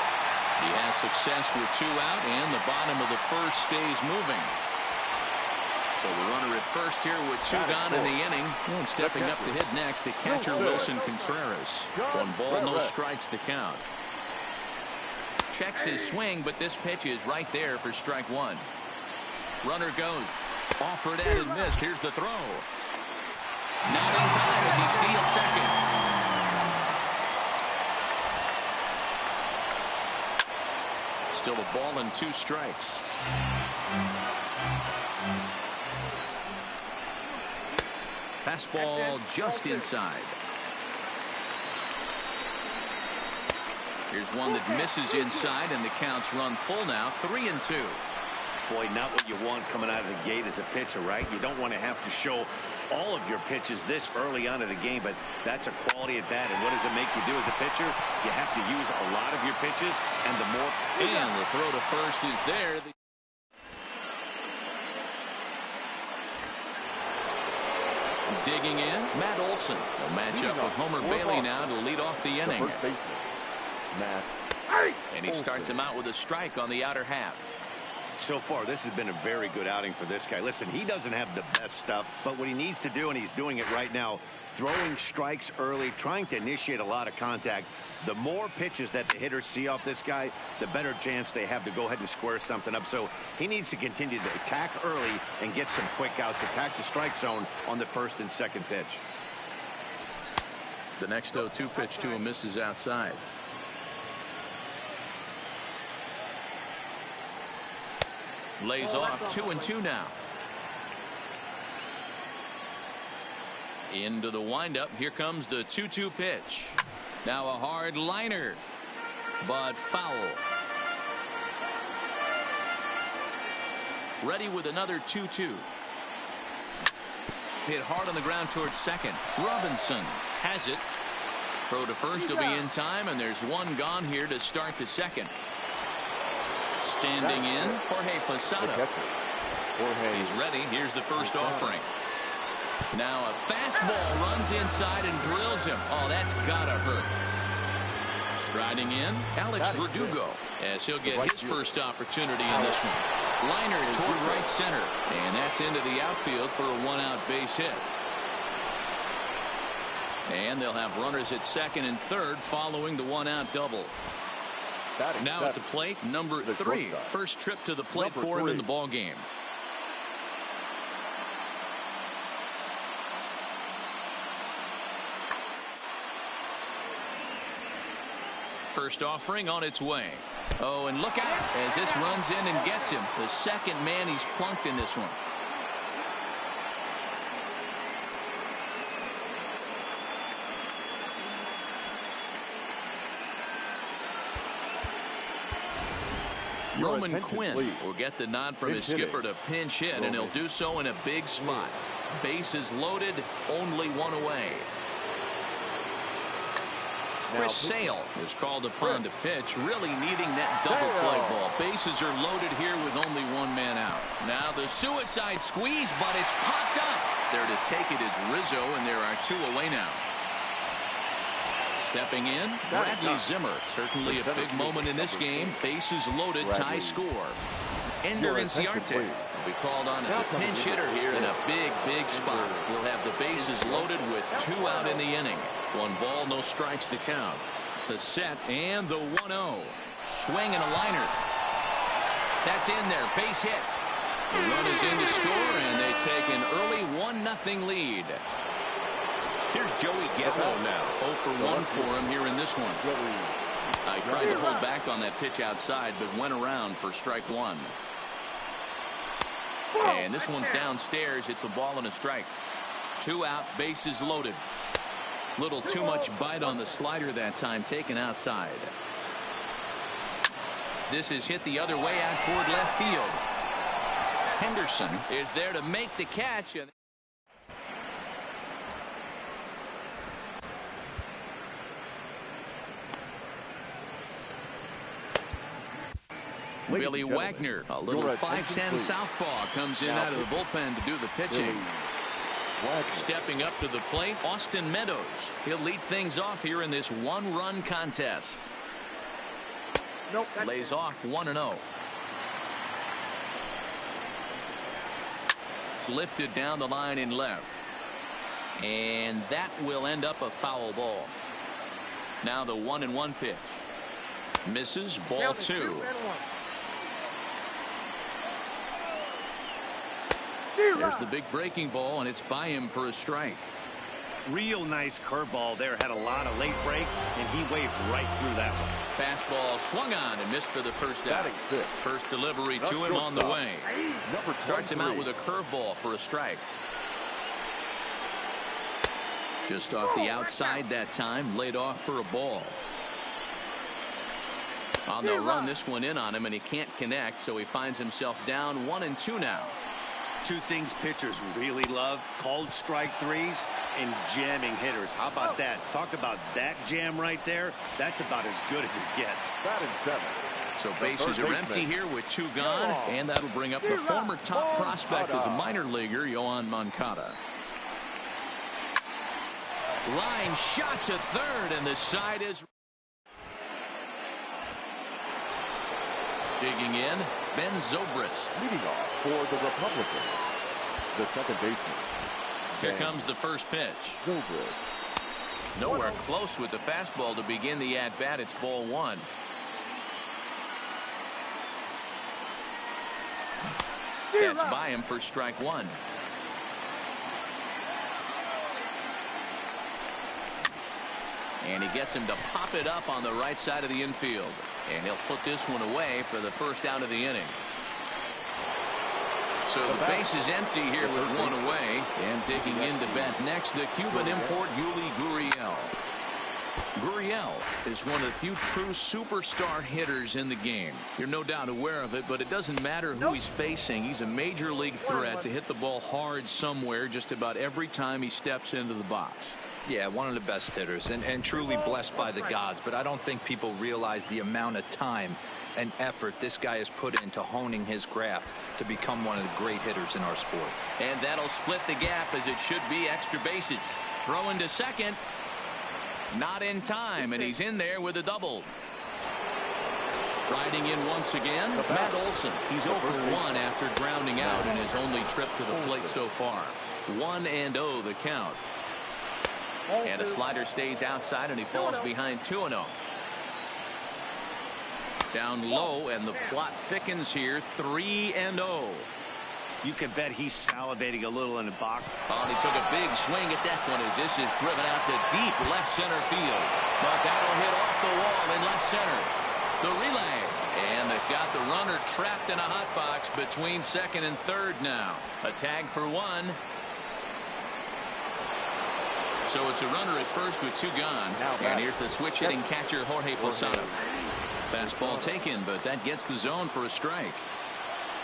He has success with 2 out, and the bottom of the first stays moving. So the runner at first here with 2 gone in the inning. And stepping up to hit next, the catcher Wilson Contreras. 1 ball, no strikes the count. Checks his swing, but this pitch is right there for strike 1. Runner goes. Offered at and missed. Here's the throw. Not in time as he steals second. Still a ball and 2 strikes. Fastball just inside. Here's one that misses inside, and the count's run full now, 3-2. Boy, not what you want coming out of the gate as a pitcher, right? You don't want to have to show all of your pitches this early on in the game, but that's a quality at bat. And what does it make you do as a pitcher? You have to use a lot of your pitches, and the more... And the throw to first is there. Digging in, Matt Olson will match up with Homer Bailey now to lead off the inning. And he starts him out with a strike on the outer half. So far, this has been a very good outing for this guy. Listen, he doesn't have the best stuff, but what he needs to do, and he's doing it right now, throwing strikes early, trying to initiate a lot of contact. The more pitches that the hitters see off this guy, the better chance they have to go ahead and square something up. So he needs to continue to attack early and get some quick outs, attack the strike zone on the first and second pitch. The next 0-2 pitch to him misses outside. Lays off 2-2 now. Into the windup. Here comes the 2-2 pitch. Now a hard liner, but foul. Ready with another 2-2. Hit hard on the ground towards second. Robinson has it. Throw to first will be in time, and there's 1 gone here to start the second. Standing in, Jorge Posada. He's ready. Here's the first offering. Now a fastball runs inside and drills him. Oh, that's gotta hurt. Striding in, Alex Verdugo, as he'll get his first opportunity in this one. Liner toward right center, and that's into the outfield for a 1-out base hit. And they'll have runners at second and third following the 1-out double. Now at the plate, number 3. First trip to the plate for him in the ball game. First offering on its way. Oh, and look out as this runs in and gets him. The second man he's plunked in this one. Roman Quinn will get the nod from his skipper to pinch hit, and he'll do so in a big spot. Bases loaded, only 1 away. Chris Sale is called upon to pitch, really needing that double play ball. Bases are loaded here with only 1 man out. Now the suicide squeeze, but it's popped up. There to take it is Rizzo, and there are 2 away now. Stepping in, Bradley Zimmer. Certainly a big moment in this game. Bases loaded, tie score. Ender Inciarte will be called on as a pinch hitter here in a big spot. We'll have the bases loaded with 2 out in the inning. 1 ball, no strikes to count. The set and the 1-0. Swing and a liner. That's in there. Base hit. The run is in to score, and they take an early 1-0 lead. Here's Joey Gallo now. 0 for 1 for him here in this one. I tried to hold back on that pitch outside, but went around for strike 1. And this one's downstairs. It's a ball and a strike. 2 out, bases loaded. Little too much bite on the slider that time, taken outside. This is hit the other way out toward left field. Henderson is there to make the catch. Billy Wagner, a little 5'10" southpaw, comes in out of the bullpen to do the pitching. Stepping up to the plate, Austin Meadows. He'll lead things off here in this 1-run contest. Lays off 1-0. Lifted down the line in left. And that will end up a foul ball. Now the 1-1 pitch. Misses, ball 2. There's the big breaking ball, and it's by him for a strike. Real nice curveball there. Had a lot of late break, and he waved right through that one. Fastball swung on and missed for the first out. First delivery to him on the way. Starts him out with a curveball for a strike. Just off the outside that time, laid off for a ball. They'll run this one in on him, and he can't connect, so he finds himself down 1-2 now. 2 things pitchers really love: called strike 3s and jamming hitters. How about that? Talk about that jam right there. That's about as good as it gets. So bases are empty here with 2 gone, and that'll bring up the former top prospect as a minor leaguer, Yoán Moncada. Line shot to third, and the side is digging in. Ben Zobrist leading off for the Republicans, the second baseman. Here comes the first pitch. Zobrist. Nowhere close with the fastball to begin the at-bat. It's ball 1. That's by him for strike 1. And he gets him to pop it up on the right side of the infield. And he'll put this one away for the first out of the inning. So the base is empty here with 1 away. And digging in to bat next, the Cuban import Yuli Gurriel. Gurriel is one of the few true superstar hitters in the game. You're no doubt aware of it, but it doesn't matter who he's facing. He's a major league threat to hit the ball hard somewhere just about every time he steps into the box. Yeah, one of the best hitters and truly blessed by the gods, but I don't think people realize the amount of time and effort this guy has put into honing his craft to become one of the great hitters in our sport. And that'll split the gap, as it should be. Extra bases. Throw into second. Not in time, and he's in there with a double. Riding in once again, Matt Olson. He's 0 for 1 after grounding out in his only trip to the plate so far. 1-0 the count. And a slider stays outside, and he falls behind 2-0. Down low, and the plot thickens here. 3-0. You can bet he's salivating a little in the box. And he took a big swing at that one, as this is driven out to deep left center field. But that'll hit off the wall in left center. The relay. And they've got the runner trapped in a hot box between second and third now. A tag for 1. So it's a runner at first with 2 gone. And here's the switch hitting catcher Jorge Posada. Fastball taken, but that gets the zone for a strike.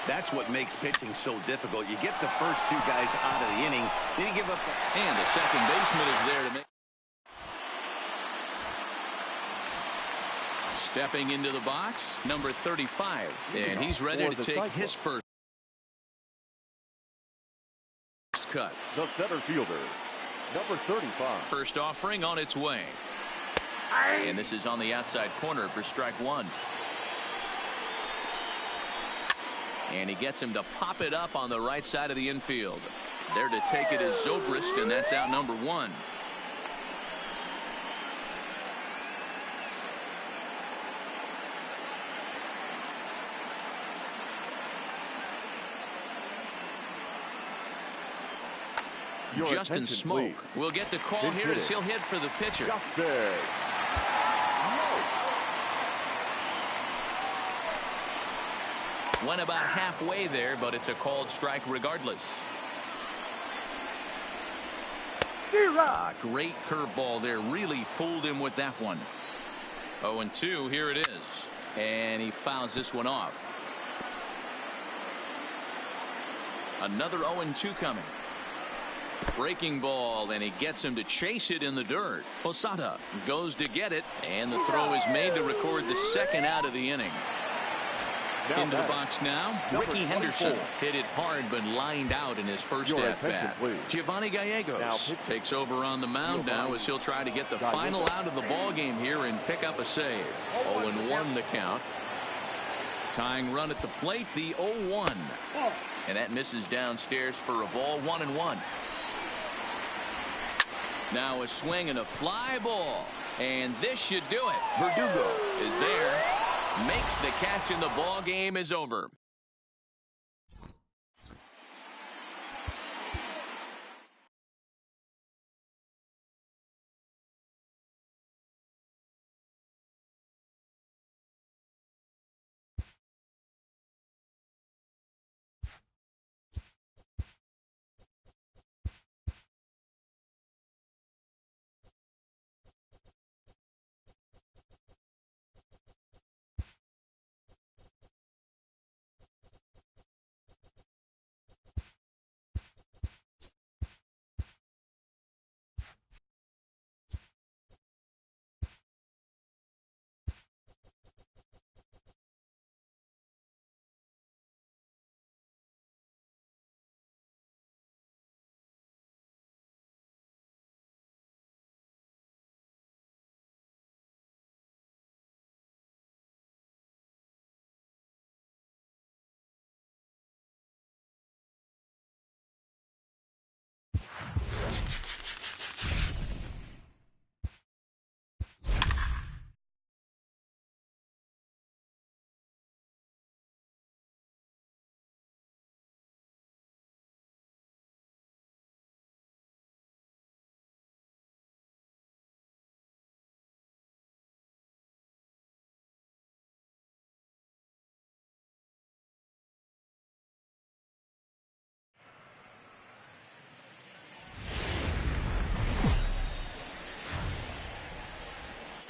That's what makes pitching so difficult. You get the first 2 guys out of the inning, then you give up. And the second baseman is there to make. Stepping into the box, number 35. And he's ready to take his first cut. The center fielder, number 35. First offering on its way. And this is on the outside corner for strike one. And he gets him to pop it up on the right side of the infield. There to take it is Zobrist, and that's out number one. Justin Smoke will get the call here as he'll hit for the pitcher. Went about halfway there, but it's a called strike regardless. Great curveball there. Really fooled him with that one. 0-2, here it is. And he fouls this one off. Another 0-2 coming. Breaking ball, and he gets him to chase it in the dirt. Posada goes to get it, and the throw is made to record the second out of the inning. Into the box now, Ricky Henderson hit it hard but lined out in his first at-bat. Giovanni Gallegos takes over on the mound now as he'll try to get the final out of the ball game here and pick up a save. 0-1 the count. Tying run at the plate, the 0-1. And that misses downstairs for a ball. 1-1. Now a swing and a fly ball. And this should do it. Verdugo is there. Makes the catch, and the ball game is over.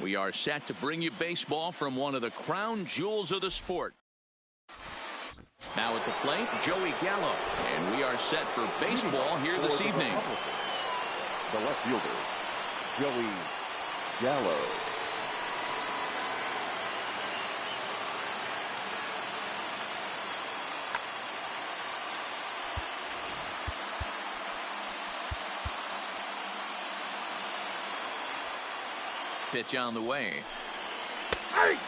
We are set to bring you baseball from one of the crown jewels of the sport. Now at the plate, Joey Gallo. And we are set for baseball here this evening. The left fielder, Joey Gallo. Pitch on the way.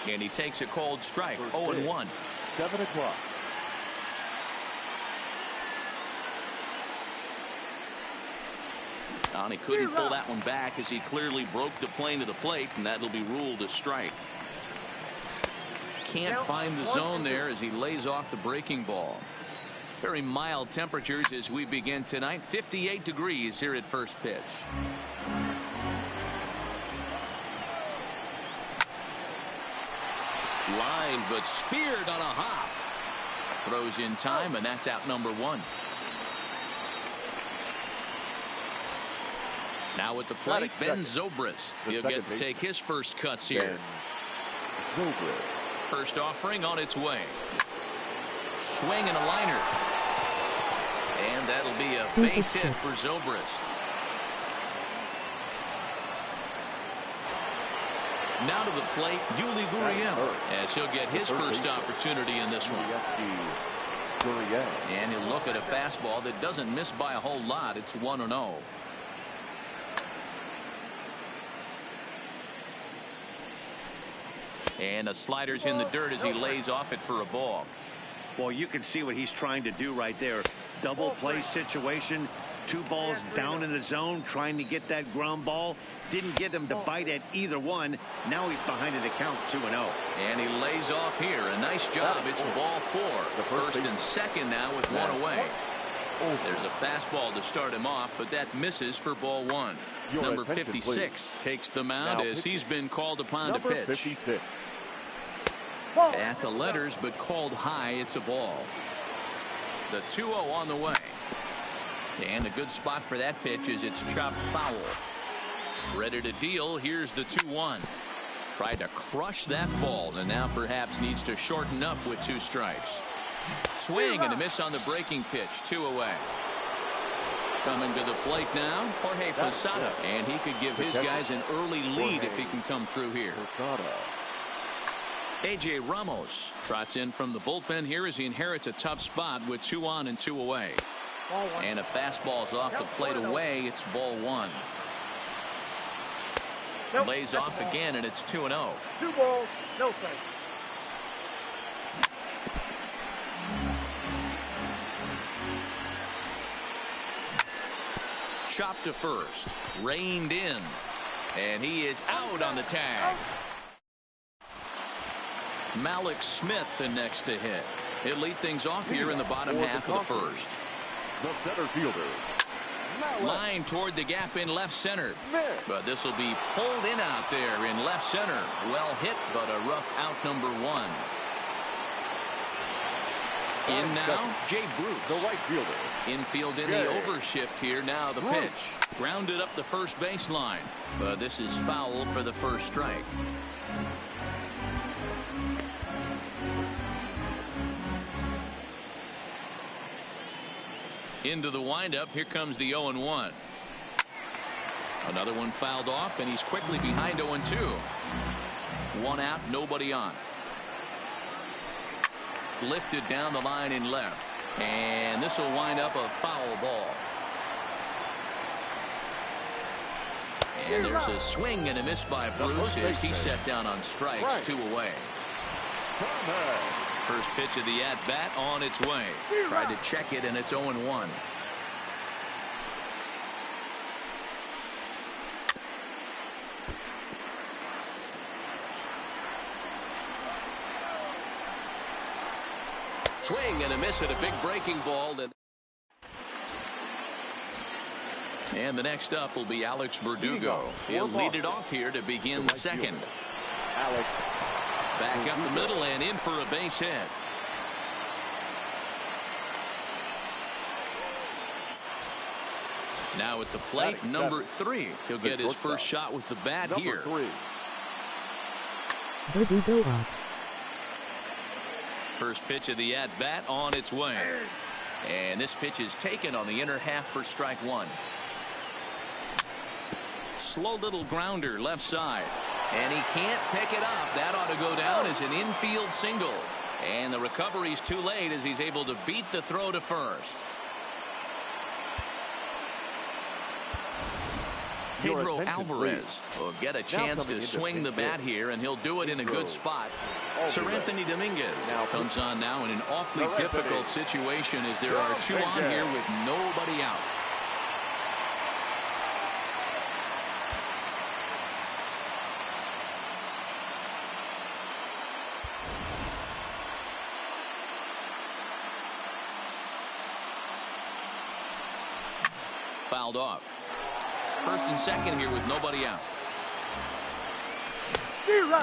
And he takes a cold strike. 0-1. 7 o'clock. And he couldn't pull that one back as he clearly broke the plane to the plate, and that'll be ruled a strike. Can't find the zone there as he lays off the breaking ball. Very mild temperatures as we begin tonight. 58 degrees here at first pitch. Line, but speared on a hop. Throws in time, and that's out number one. Now at the plate, Ben Zobrist. He'll get to take his first cuts here. First offering on its way. Swing and a liner. And that'll be a base hit for Zobrist. Now to the plate, Yuli Gurriel, as he'll get his first opportunity in this one. And he'll look at a fastball that doesn't miss by a whole lot. It's 1-0. And a slider's in the dirt as he lays off it for a ball. Well, you can see what he's trying to do right there. Double play situation. 2 balls down in the zone, trying to get that ground ball. Didn't get him to bite at either one. Now he's behind in the count, 2-0. And he lays off here. A nice job. It's ball 4. The first and second now with 1 away. There's a fastball to start him off, but that misses for ball 1. Number 56 takes the mound as he's been called upon to pitch. 56. At the letters, but called high. It's a ball. The 2-0 on the way. And a good spot for that pitch is it's chopped foul. Ready to deal. Here's the 2-1. Tried to crush that ball and now perhaps needs to shorten up with 2 strikes. Swing and a miss on the breaking pitch. 2 away. Coming to the plate now, Jorge Posada. And he could give his guys an early lead if he can come through here. A.J. Ramos trots in from the bullpen here as he inherits a tough spot with 2 on and 2 away. And a fastball's off the plate away. It's ball 1. Lays off again, and it's 2-0. 2 balls, no strikes. Chopped to first. Reined in. And he is out on the tag. Malik Smith the next to hit. He'll lead things off here in the bottom half of the first. The center fielder. Line toward the gap in left center. But this will be pulled in out there in left center. Well hit, but a rough out, number 1. In now, Jay Bruce. The right fielder. Infield in the overshift here. Now the pitch. Grounded up the first baseline. But this is foul for the first strike. Into the windup. Here comes the 0-1. Another one fouled off, and he's quickly behind 0-2. 1 out, nobody on. Lifted down the line in left. And this will wind up a foul ball. And there's a swing and a miss by Bruce as he's set down on strikes. 2 away. First pitch of the at-bat on its way. Tried to check it, and it's 0-1. Swing and a miss at a big breaking ball. And the next up will be Alex Verdugo. He'll lead it off here to begin the second. Alex. Back up the middle and in for a base hit. Now at the plate, number 3. He'll get his first shot with the bat here. Verdugo up. First pitch of the at-bat on its way. And this pitch is taken on the inner half for strike 1. Slow little grounder left side. And he can't pick it up. That ought to go down as an infield single. And the recovery's too late as he's able to beat the throw to first. Pedro Alvarez will get a chance to swing the bat here, and he'll do it in a good spot. Sir Anthony Dominguez comes on now in an awfully difficult situation as there are 2 on here with nobody out. Fouled off. First and second here with nobody out.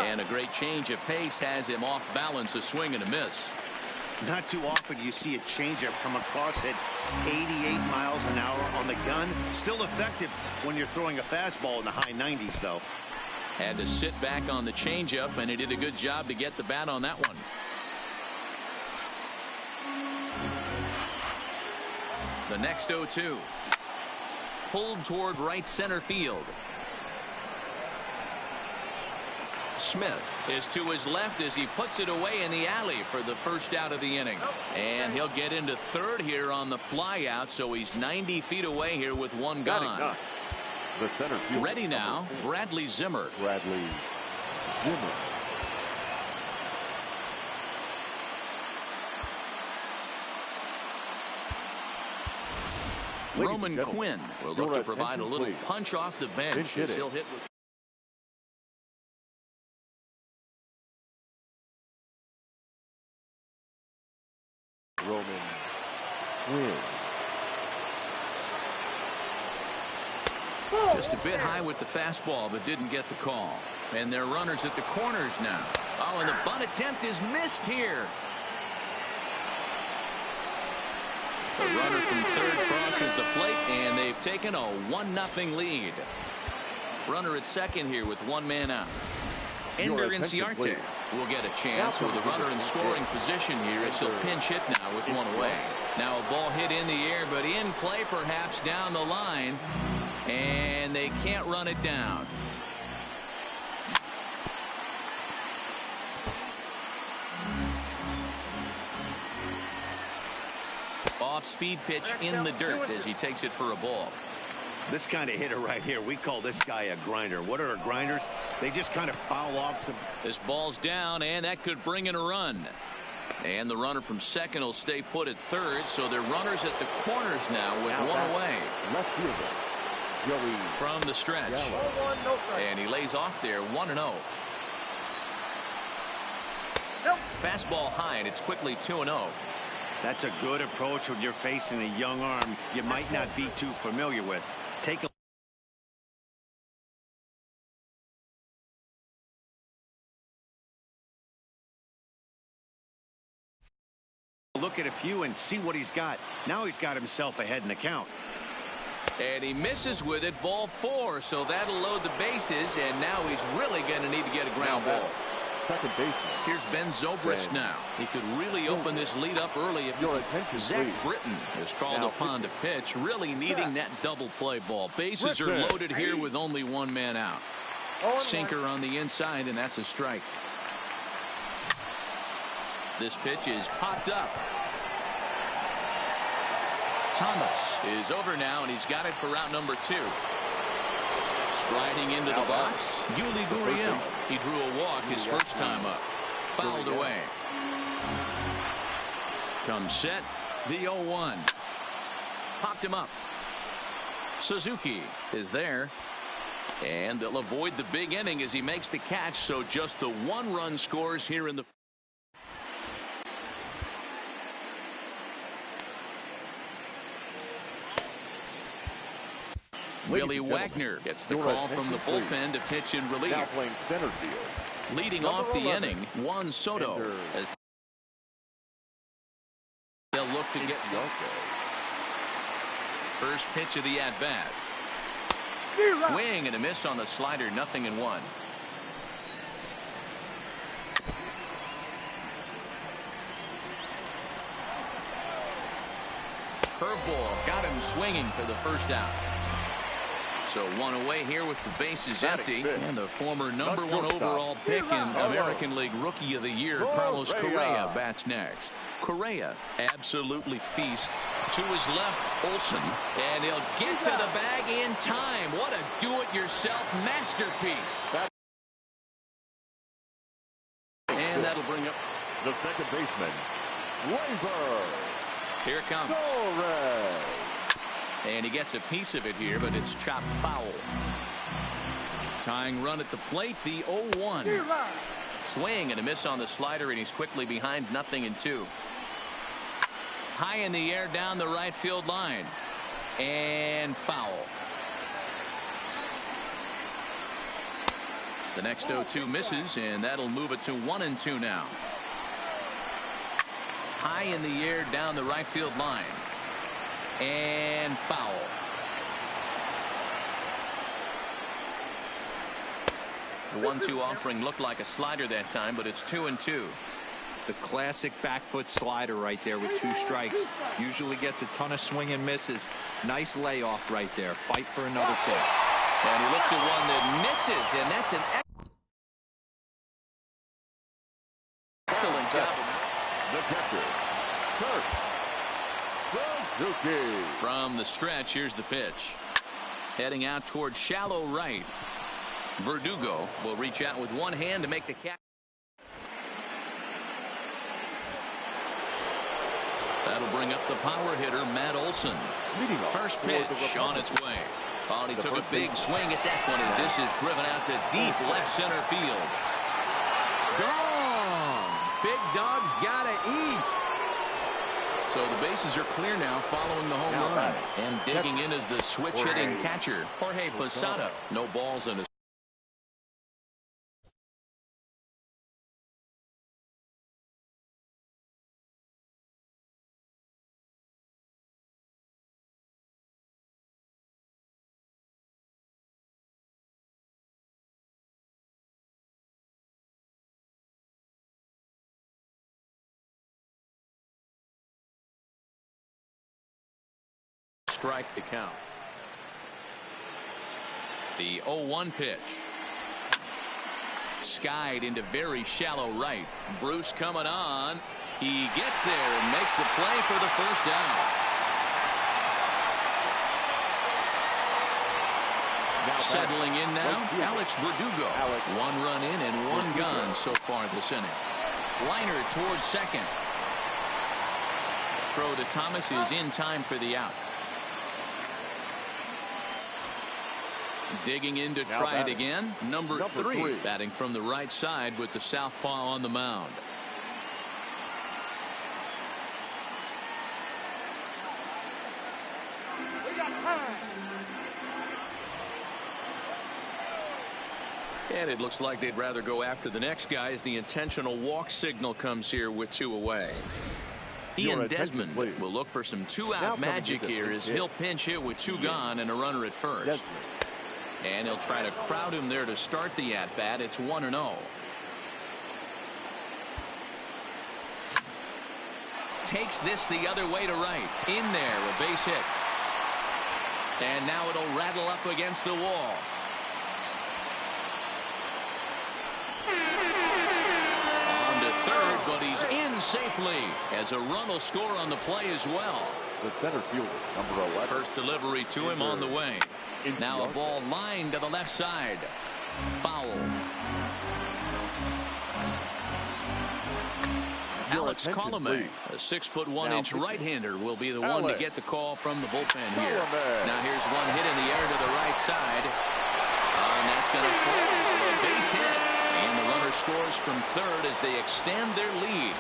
And a great change of pace has him off balance, a swing and a miss. Not too often you see a changeup come across at 88 miles an hour on the gun. Still effective when you're throwing a fastball in the high 90s, though. Had to sit back on the changeup, and he did a good job to get the bat on that one. The next 0-2. Pulled toward right center field. Smith is to his left as he puts it away in the alley for the first out of the inning. And he'll get into third here on the fly out, so he's 90 feet away here with 1 gone. The center field. Ready now, Bradley Zimmer. Bradley Zimmer. Roman Quinn will look to provide a little punch off the bench as he'll hit with. Roman Quinn. Just a bit high with the fastball, but didn't get the call. And their runners at the corners now. Oh, and the bunt attempt is missed here. The runner from third crosses the plate, and they've taken a 1-0 lead. Runner at second here with one man out. Ender Inciarte will get a chance with a runner in scoring position here as he'll pinch hit now with one away. Now a ball hit in the air, but in play perhaps down the line, and they can't run it down. Off-speed pitch in the dirt as he takes it for a ball. This kind of hitter right here, we call this guy a grinder. What are grinders? They just kind of foul off some. This ball's down, and that could bring in a run. And the runner from second will stay put at third, so they're runners at the corners now with one away. Left fielder, Joey from the stretch. And he lays off there 1-0. Fastball high, and it's quickly 2-0. That's a good approach when you're facing a young arm you might not be too familiar with. Take a look at a few and see what he's got. Now he's got himself ahead in the count. And he misses with it, ball 4, so that'll load the bases, and now he's really going to need to get a ground ball. Second baseman. Here's Ben Zobrist now. He could really open this lead up early if Zach Britton is called upon to pitch, really needing that double play ball. Bases are loaded here with only one man out. Sinker on the inside, and that's a strike. This pitch is popped up. Thomas is over now, and he's got it for route number 2. Striding into the box, Yuli Gurriel. He drew a walk his first time up. Fouled away. Comes set, the 0-1. Popped him up. Suzuki is there. And they'll avoid the big inning as he makes the catch, so just the 1 run scores here in the. Billy Wagner gets the call from the bullpen to pitch in relief. Now playing center field. Leading off the inning, Juan Soto. As they'll look to get first pitch of the at-bat. Swing and a miss on the slider, 0-1. Curveball got him swinging for the first out. So 1 away here with the bases empty. And the former number 1 overall pick in American League Rookie of the Year, Carlos Correa, bats next. Correa absolutely feasts. To his left, Olsen. And he'll get to the bag in time. What a do-it-yourself masterpiece. And that'll bring up the second baseman, Labor. Here it comes. Torres. And he gets a piece of it here, but it's chopped foul. Tying run at the plate, the 0-1. Swing and a miss on the slider, and he's quickly behind 0-2. High in the air down the right field line. And foul. The next 0-2 misses, and that'll move it to 1-2 now. High in the air down the right field line. And foul. The 1-2 offering looked like a slider that time, but it's 2-2. The classic back foot slider right there with 2 strikes. Usually gets a ton of swing and misses. Nice layoff right there. Fight for another pitch. And he looks at one that misses, and that's an excellent job. The catcher, Kurt Suzuki. From the stretch, here's the pitch. Heading out towards shallow right. Verdugo will reach out with one hand to make the catch. That'll bring up the power hitter, Matt Olson. First pitch on its way. Oh, he took a big swing at that one as this is driven out to deep left center field. Gone. Big dog's gotta eat. So the bases are clear now following the home run. And digging in is the switch-hitting catcher, Jorge Posada. No balls in his. Strike the count. The 0-1 pitch. Skied into very shallow right. Bruce coming on. He gets there and makes the play for the first down. Settling in now, Alex Verdugo. One run in and one gone so far this inning. Liner towards second. Throw to Thomas is in time for the out. Digging in to try it again. Number three. Batting from the right side with the southpaw on the mound. And it looks like they'd rather go after the next guy as the intentional walk signal comes here with 2 away. Ian Desmond will look for some 2-out magic here as he'll pinch hit with 2 gone and a runner at first. And he'll try to crowd him there to start the at-bat. It's 1-0. Takes this the other way to right. In there, a base hit. And now it'll rattle up against the wall. On to third, but he's in safely as a run will score on the play as well. The center fielder, number 11. First delivery to him on the way. Now a ball lined to the left side. Foul. Alex Colomé, a 6'1" right-hander, will be the one to get the call from the bullpen here. Now here's one hit in the air to the right side. And that's going to fall. A base hit. And the runner scores from third as they extend their lead.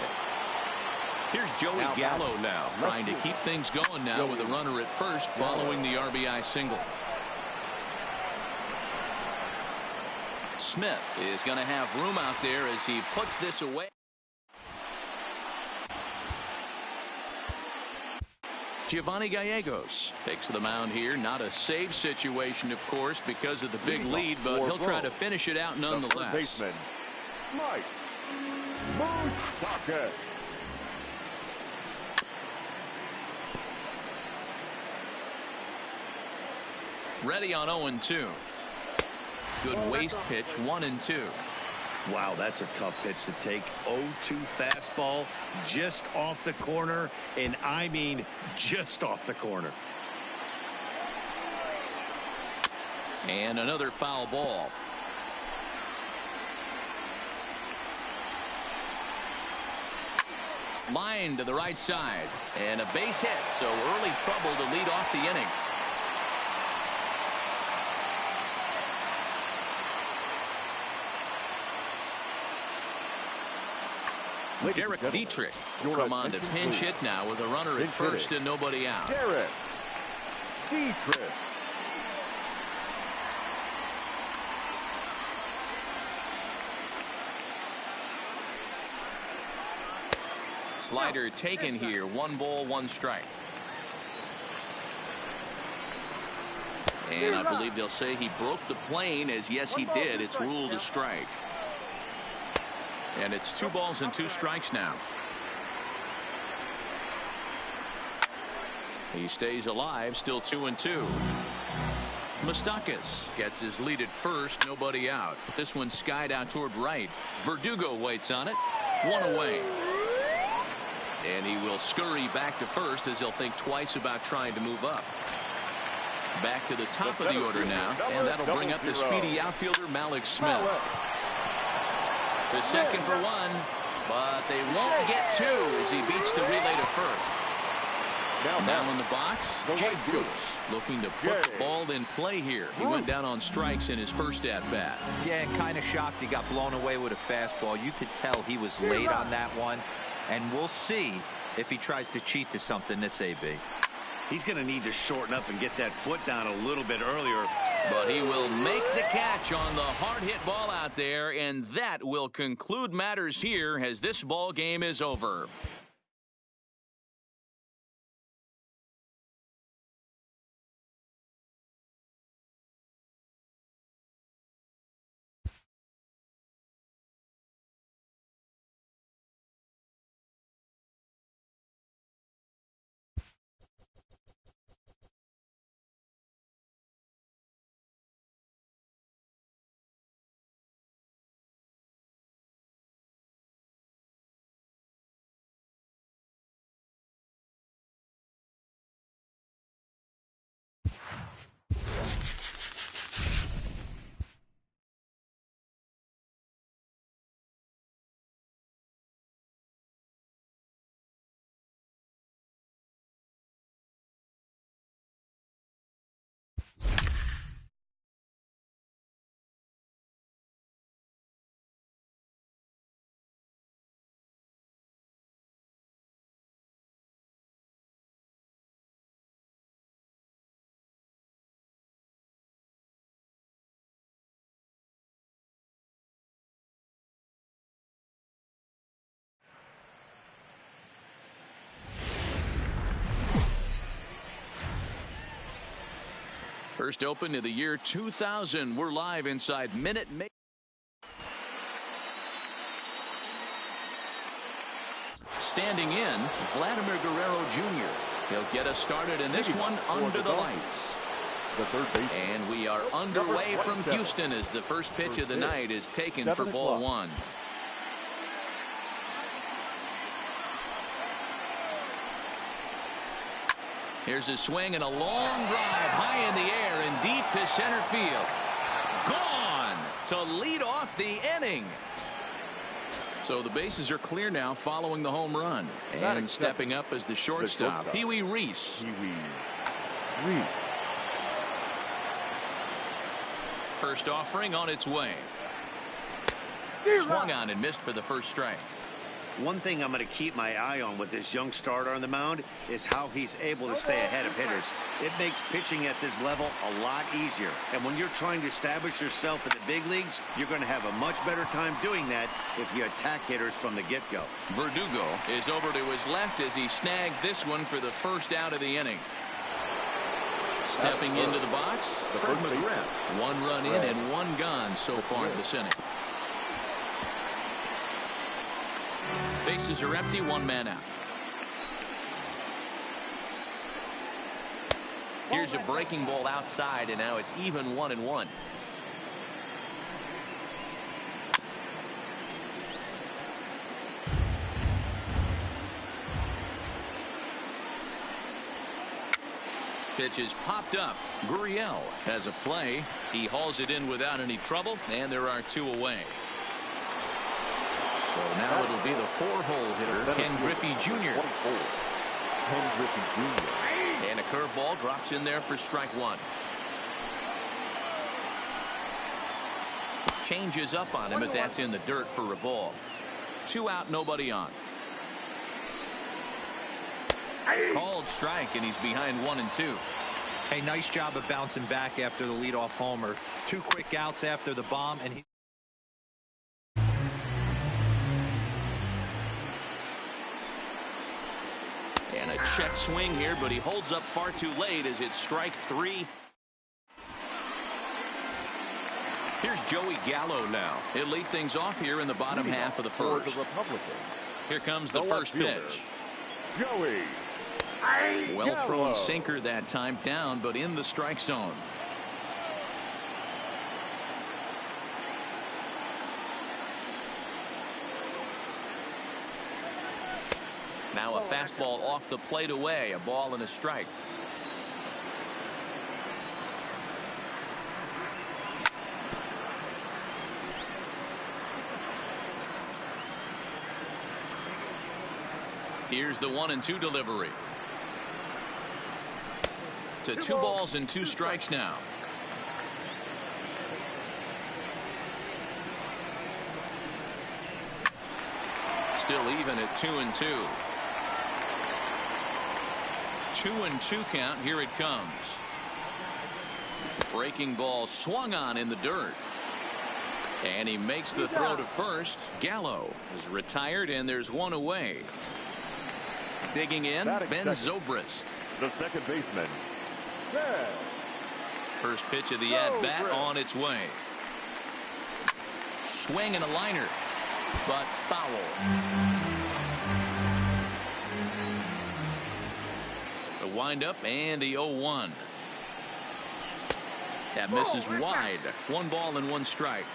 Here's Joey Gallo now, trying to keep things going now with a runner at first following the RBI single. Smith is going to have room out there as he puts this away. Giovanni Gallegos takes the mound here. Not a save situation, of course, because of the big lead, but he'll try to finish it out nonetheless. Baseman, Mike Moustakas. Ready on 0-2. Good waist pitch, 1-2. Wow, that's a tough pitch to take. 0-2 fastball just off the corner, and I mean just off the corner. And another foul ball. Line to the right side, and a base hit, so early trouble to lead off the inning. Derek Dietrich come on to pinch hit now with a runner at first and nobody out. Derek Dietrich. Slider taken here. 1 ball, 1 strike. And I believe they'll say he broke the plane, as yes he did. It's ruled a strike. And it's 2 balls and 2 strikes now. He stays alive, still 2-2. Moustakas gets his lead at first, nobody out. This one skied out toward right. Verdugo waits on it. 1 away. And he will scurry back to first as he'll think twice about trying to move up. Back to the top of the order now, and that'll bring up the speedy outfielder Malik Smith. The second for 1, but they won't get 2 as he beats the relay to first. Now in the box, Jake Bruce looking to put the ball in play here. He went down on strikes in his first at-bat. Yeah, kind of shocked he got blown away with a fastball. You could tell he was late on that one. And we'll see if he tries to cheat to something this AB. He's going to need to shorten up and get that foot down a little bit earlier. But he will make the catch on the hard hit ball out there, and that will conclude matters here as this ball game is over. First open of the year 2000. We're live inside Minute Maid. Standing in, Vladimir Guerrero Jr. He'll get us started in this one under the lights. And we are underway from Houston as the first pitch of the night is taken for ball one. Here's a swing and a long drive high in the air and deep to center field. Gone to lead off the inning. So the bases are clear now following the home run. And stepping up as the shortstop, Pee-wee Reese. First offering on its way. Swung on and missed for the first strike. One thing I'm going to keep my eye on with this young starter on the mound is how he's able to stay ahead of hitters. It makes pitching at this level a lot easier. And when you're trying to establish yourself in the big leagues, you're going to have a much better time doing that if you attack hitters from the get-go. Verdugo is over to his left as he snags this one for the first out of the inning. Stepping into the box, Fred McGriff. One run in and one gone so far this inning. Bases are empty, one man out. Here's a breaking ball outside, and now it's even 1-1. Pitch is popped up. Gurriel has a play. He hauls it in without any trouble, and there are two away. So now it'll be the four-hole hitter, Ken Griffey Jr. And a curveball drops in there for strike one. Changes up on him, but that's in the dirt for a ball. 2 out, nobody on. Called strike, and he's behind 1-2. Hey, nice job of bouncing back after the leadoff homer. 2 quick outs after the bomb, and he. And a check swing here, but he holds up far too late as it's strike 3. Here's Joey Gallo now. He'll lead things off here in the bottom half of the first. Here comes the first pitch. Joey. Well thrown sinker that time, down but in the strike zone. Now a fastball off the plate away, a ball and a strike. Here's the 1-2 delivery. To 2 balls and 2 strikes now. Still even at 2-2. 2-2 count. Here it comes. Breaking ball swung on in the dirt. And he makes the throw to first. Gallo is retired, and there's 1 away. Digging in, Ben Zobrist. The second baseman. First pitch of the at-bat on its way. Swing and a liner, but foul. The windup and the 0-1. That misses wide. 1 ball and 1 strike.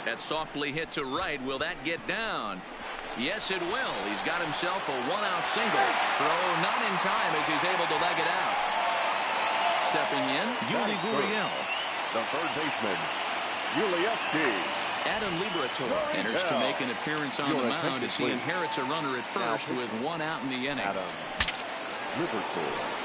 That softly hit to right. Will that get down? Yes, it will. He's got himself a 1-out single. Throw not in time as he's able to leg it out. Stepping in, Yuli Gurriel. The third baseman, Yulievsky. Adam Liberatore enters to make an appearance on the mound as he inherits a runner at first with 1 out in the inning. Adam Liberatore.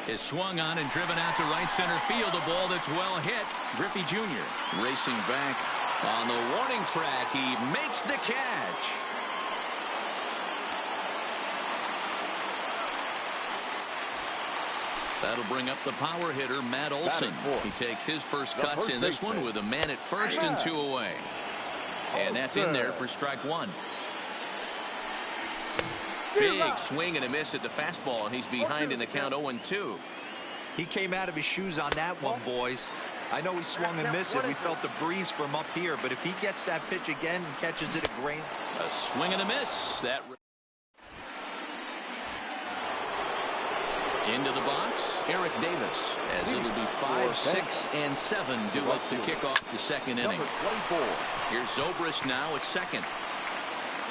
Is swung on and driven out to right center field. A ball that's well hit. Griffey Jr. racing back on the warning track. He makes the catch. That'll bring up the power hitter, Matt Olson. He takes his first cuts in this one with a man at first and 2 away. And that's in there for strike 1. Big swing and a miss at the fastball, and he's behind in the count 0-2. He came out of his shoes on that one, boys. I know he swung and missed it. We felt the breeze from up here, but if he gets that pitch again and catches it at grain. A swing and a miss. That into the box, Eric Davis, as it'll be 5, 6, and 7 due up to kick off the second inning. Here's Zobrist now at second.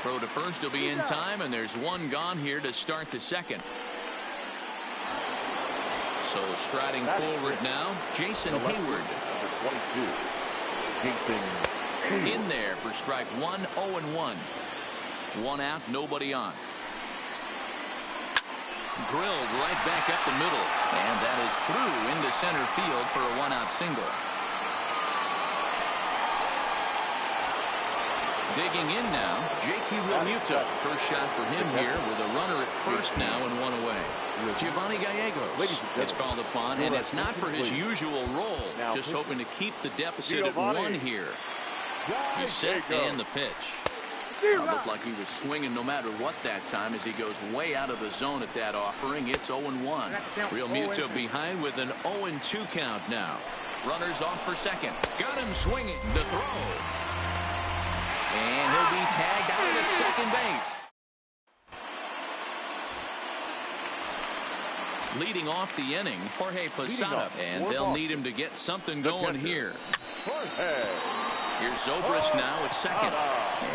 Throw to first will be in time, and there's 1 gone here to start the second. So striding forward now, Jason Hayward. In there for strike 1, 0-1. 1 out, nobody on. Drilled right back up the middle, and that is through into center field for a 1-out single. Digging in now, JT Realmuto. First shot for him here with a runner at first now and 1 away. Giovanni Gallegos is called upon, and it's not for his usual role. Just hoping to keep the deficit at 1 here. He's set and the pitch. Looked like he was swinging no matter what that time as he goes way out of the zone at that offering. It's 0-1. Realmuto behind with an 0-2 count now. Runners off for second. Got him swinging. The throw. And he'll be tagged out at second base. Leading off the inning, Jorge Posada, and they'll need him to get something going here. Here's Zobrist now at second,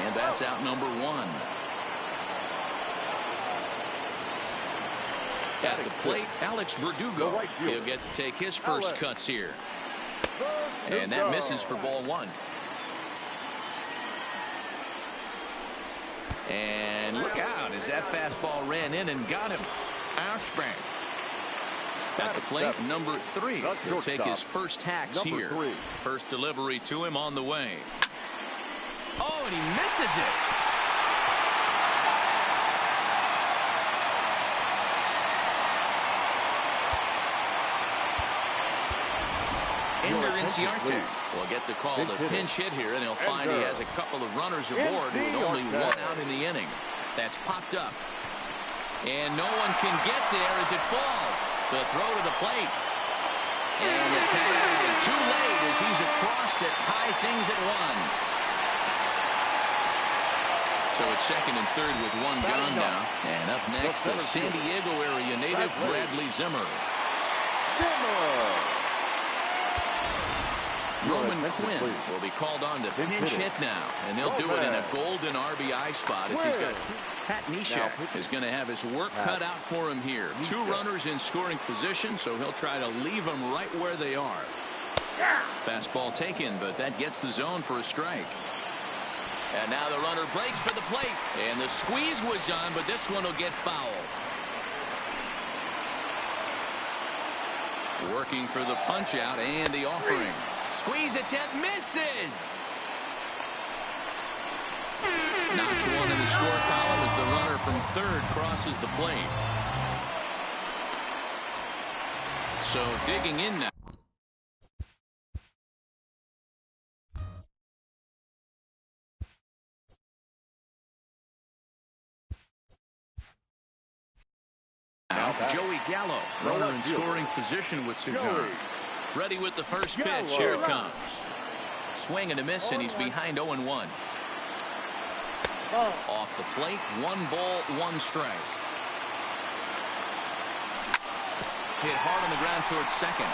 and that's out number 1. At the plate, Alex Verdugo. He'll get to take his first cuts here. And that misses for ball 1. And look out as that fastball ran in and got him. Outspring. At the plate, number 3. He'll take his first hacks here. First delivery to him on the way. Oh, and he misses it. Ender Inciarte will get the call to pinch hit here, and he'll find he has a couple of runners aboard with only 1 out in the inning. That's popped up. And no one can get there as it falls. The throw to the plate. And the tag too late as he's across to tie things at 1. So it's second and third with 1 gone now. And up next, the San Diego area native Bradley Zimmer. Roman Quinn will be called on to pinch hit now, and they'll do it in a golden RBI spot as he's got Pat Neshek is going to have his work cut out for him here. 2 runners in scoring position, so he'll try to leave them right where they are. Fastball taken, but that gets the zone for a strike. And now the runner breaks for the plate. And the squeeze was on, but this one will get foul. Working for the punch out and the offering. Squeeze attempt misses. Notch one in the score column as the runner from third crosses the plate. So digging in now. Joey Gallo, runner in scoring position with Cigar. Ready with the first pitch. Here it comes. Swing and a miss, and he's behind 0-1. Off the plate, 1 ball, 1 strike. Hit hard on the ground towards second.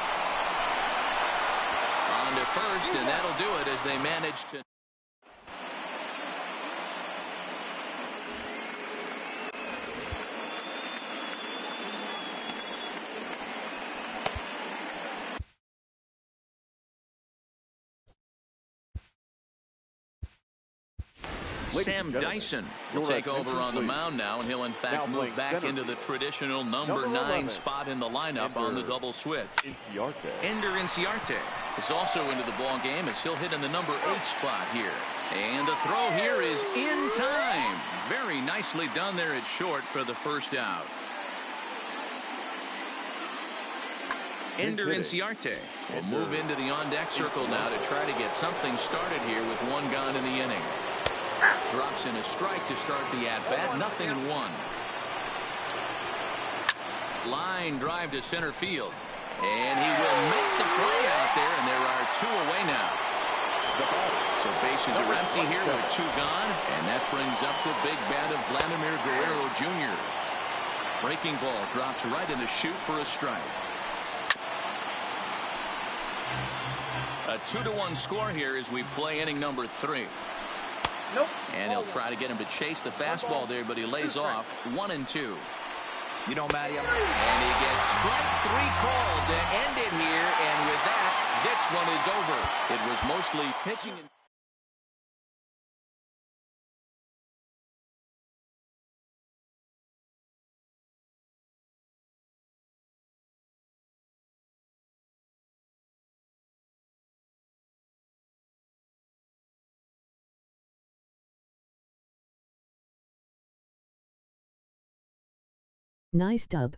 On to first, and that'll do it as they manage to. Sam Dyson will take over on the mound now, and he'll in fact move back into the traditional number 9 spot in the lineup on the double switch. Ender Inciarte is also into the ball game as he'll hit in the number 8 spot here. And the throw here is in time. Very nicely done there at short for the first out. Ender Inciarte will move into the on-deck circle now to try to get something started here with 1 gone in the inning. Drops in a strike to start the at-bat. 0-1. Line drive to center field. And he will make the play out there, and there are 2 away now. So bases are empty here with 2 gone, and that brings up the big bat of Vladimir Guerrero Jr. Breaking ball drops right in the chute for a strike. A 2-1 score here as we play inning number 3. And he'll try to get him to chase the fastball there, but he lays off. 1-2. You know, Matty, and he gets strike 3 called to end it here, and with that, this one is over. It was mostly pitching. Nice dub.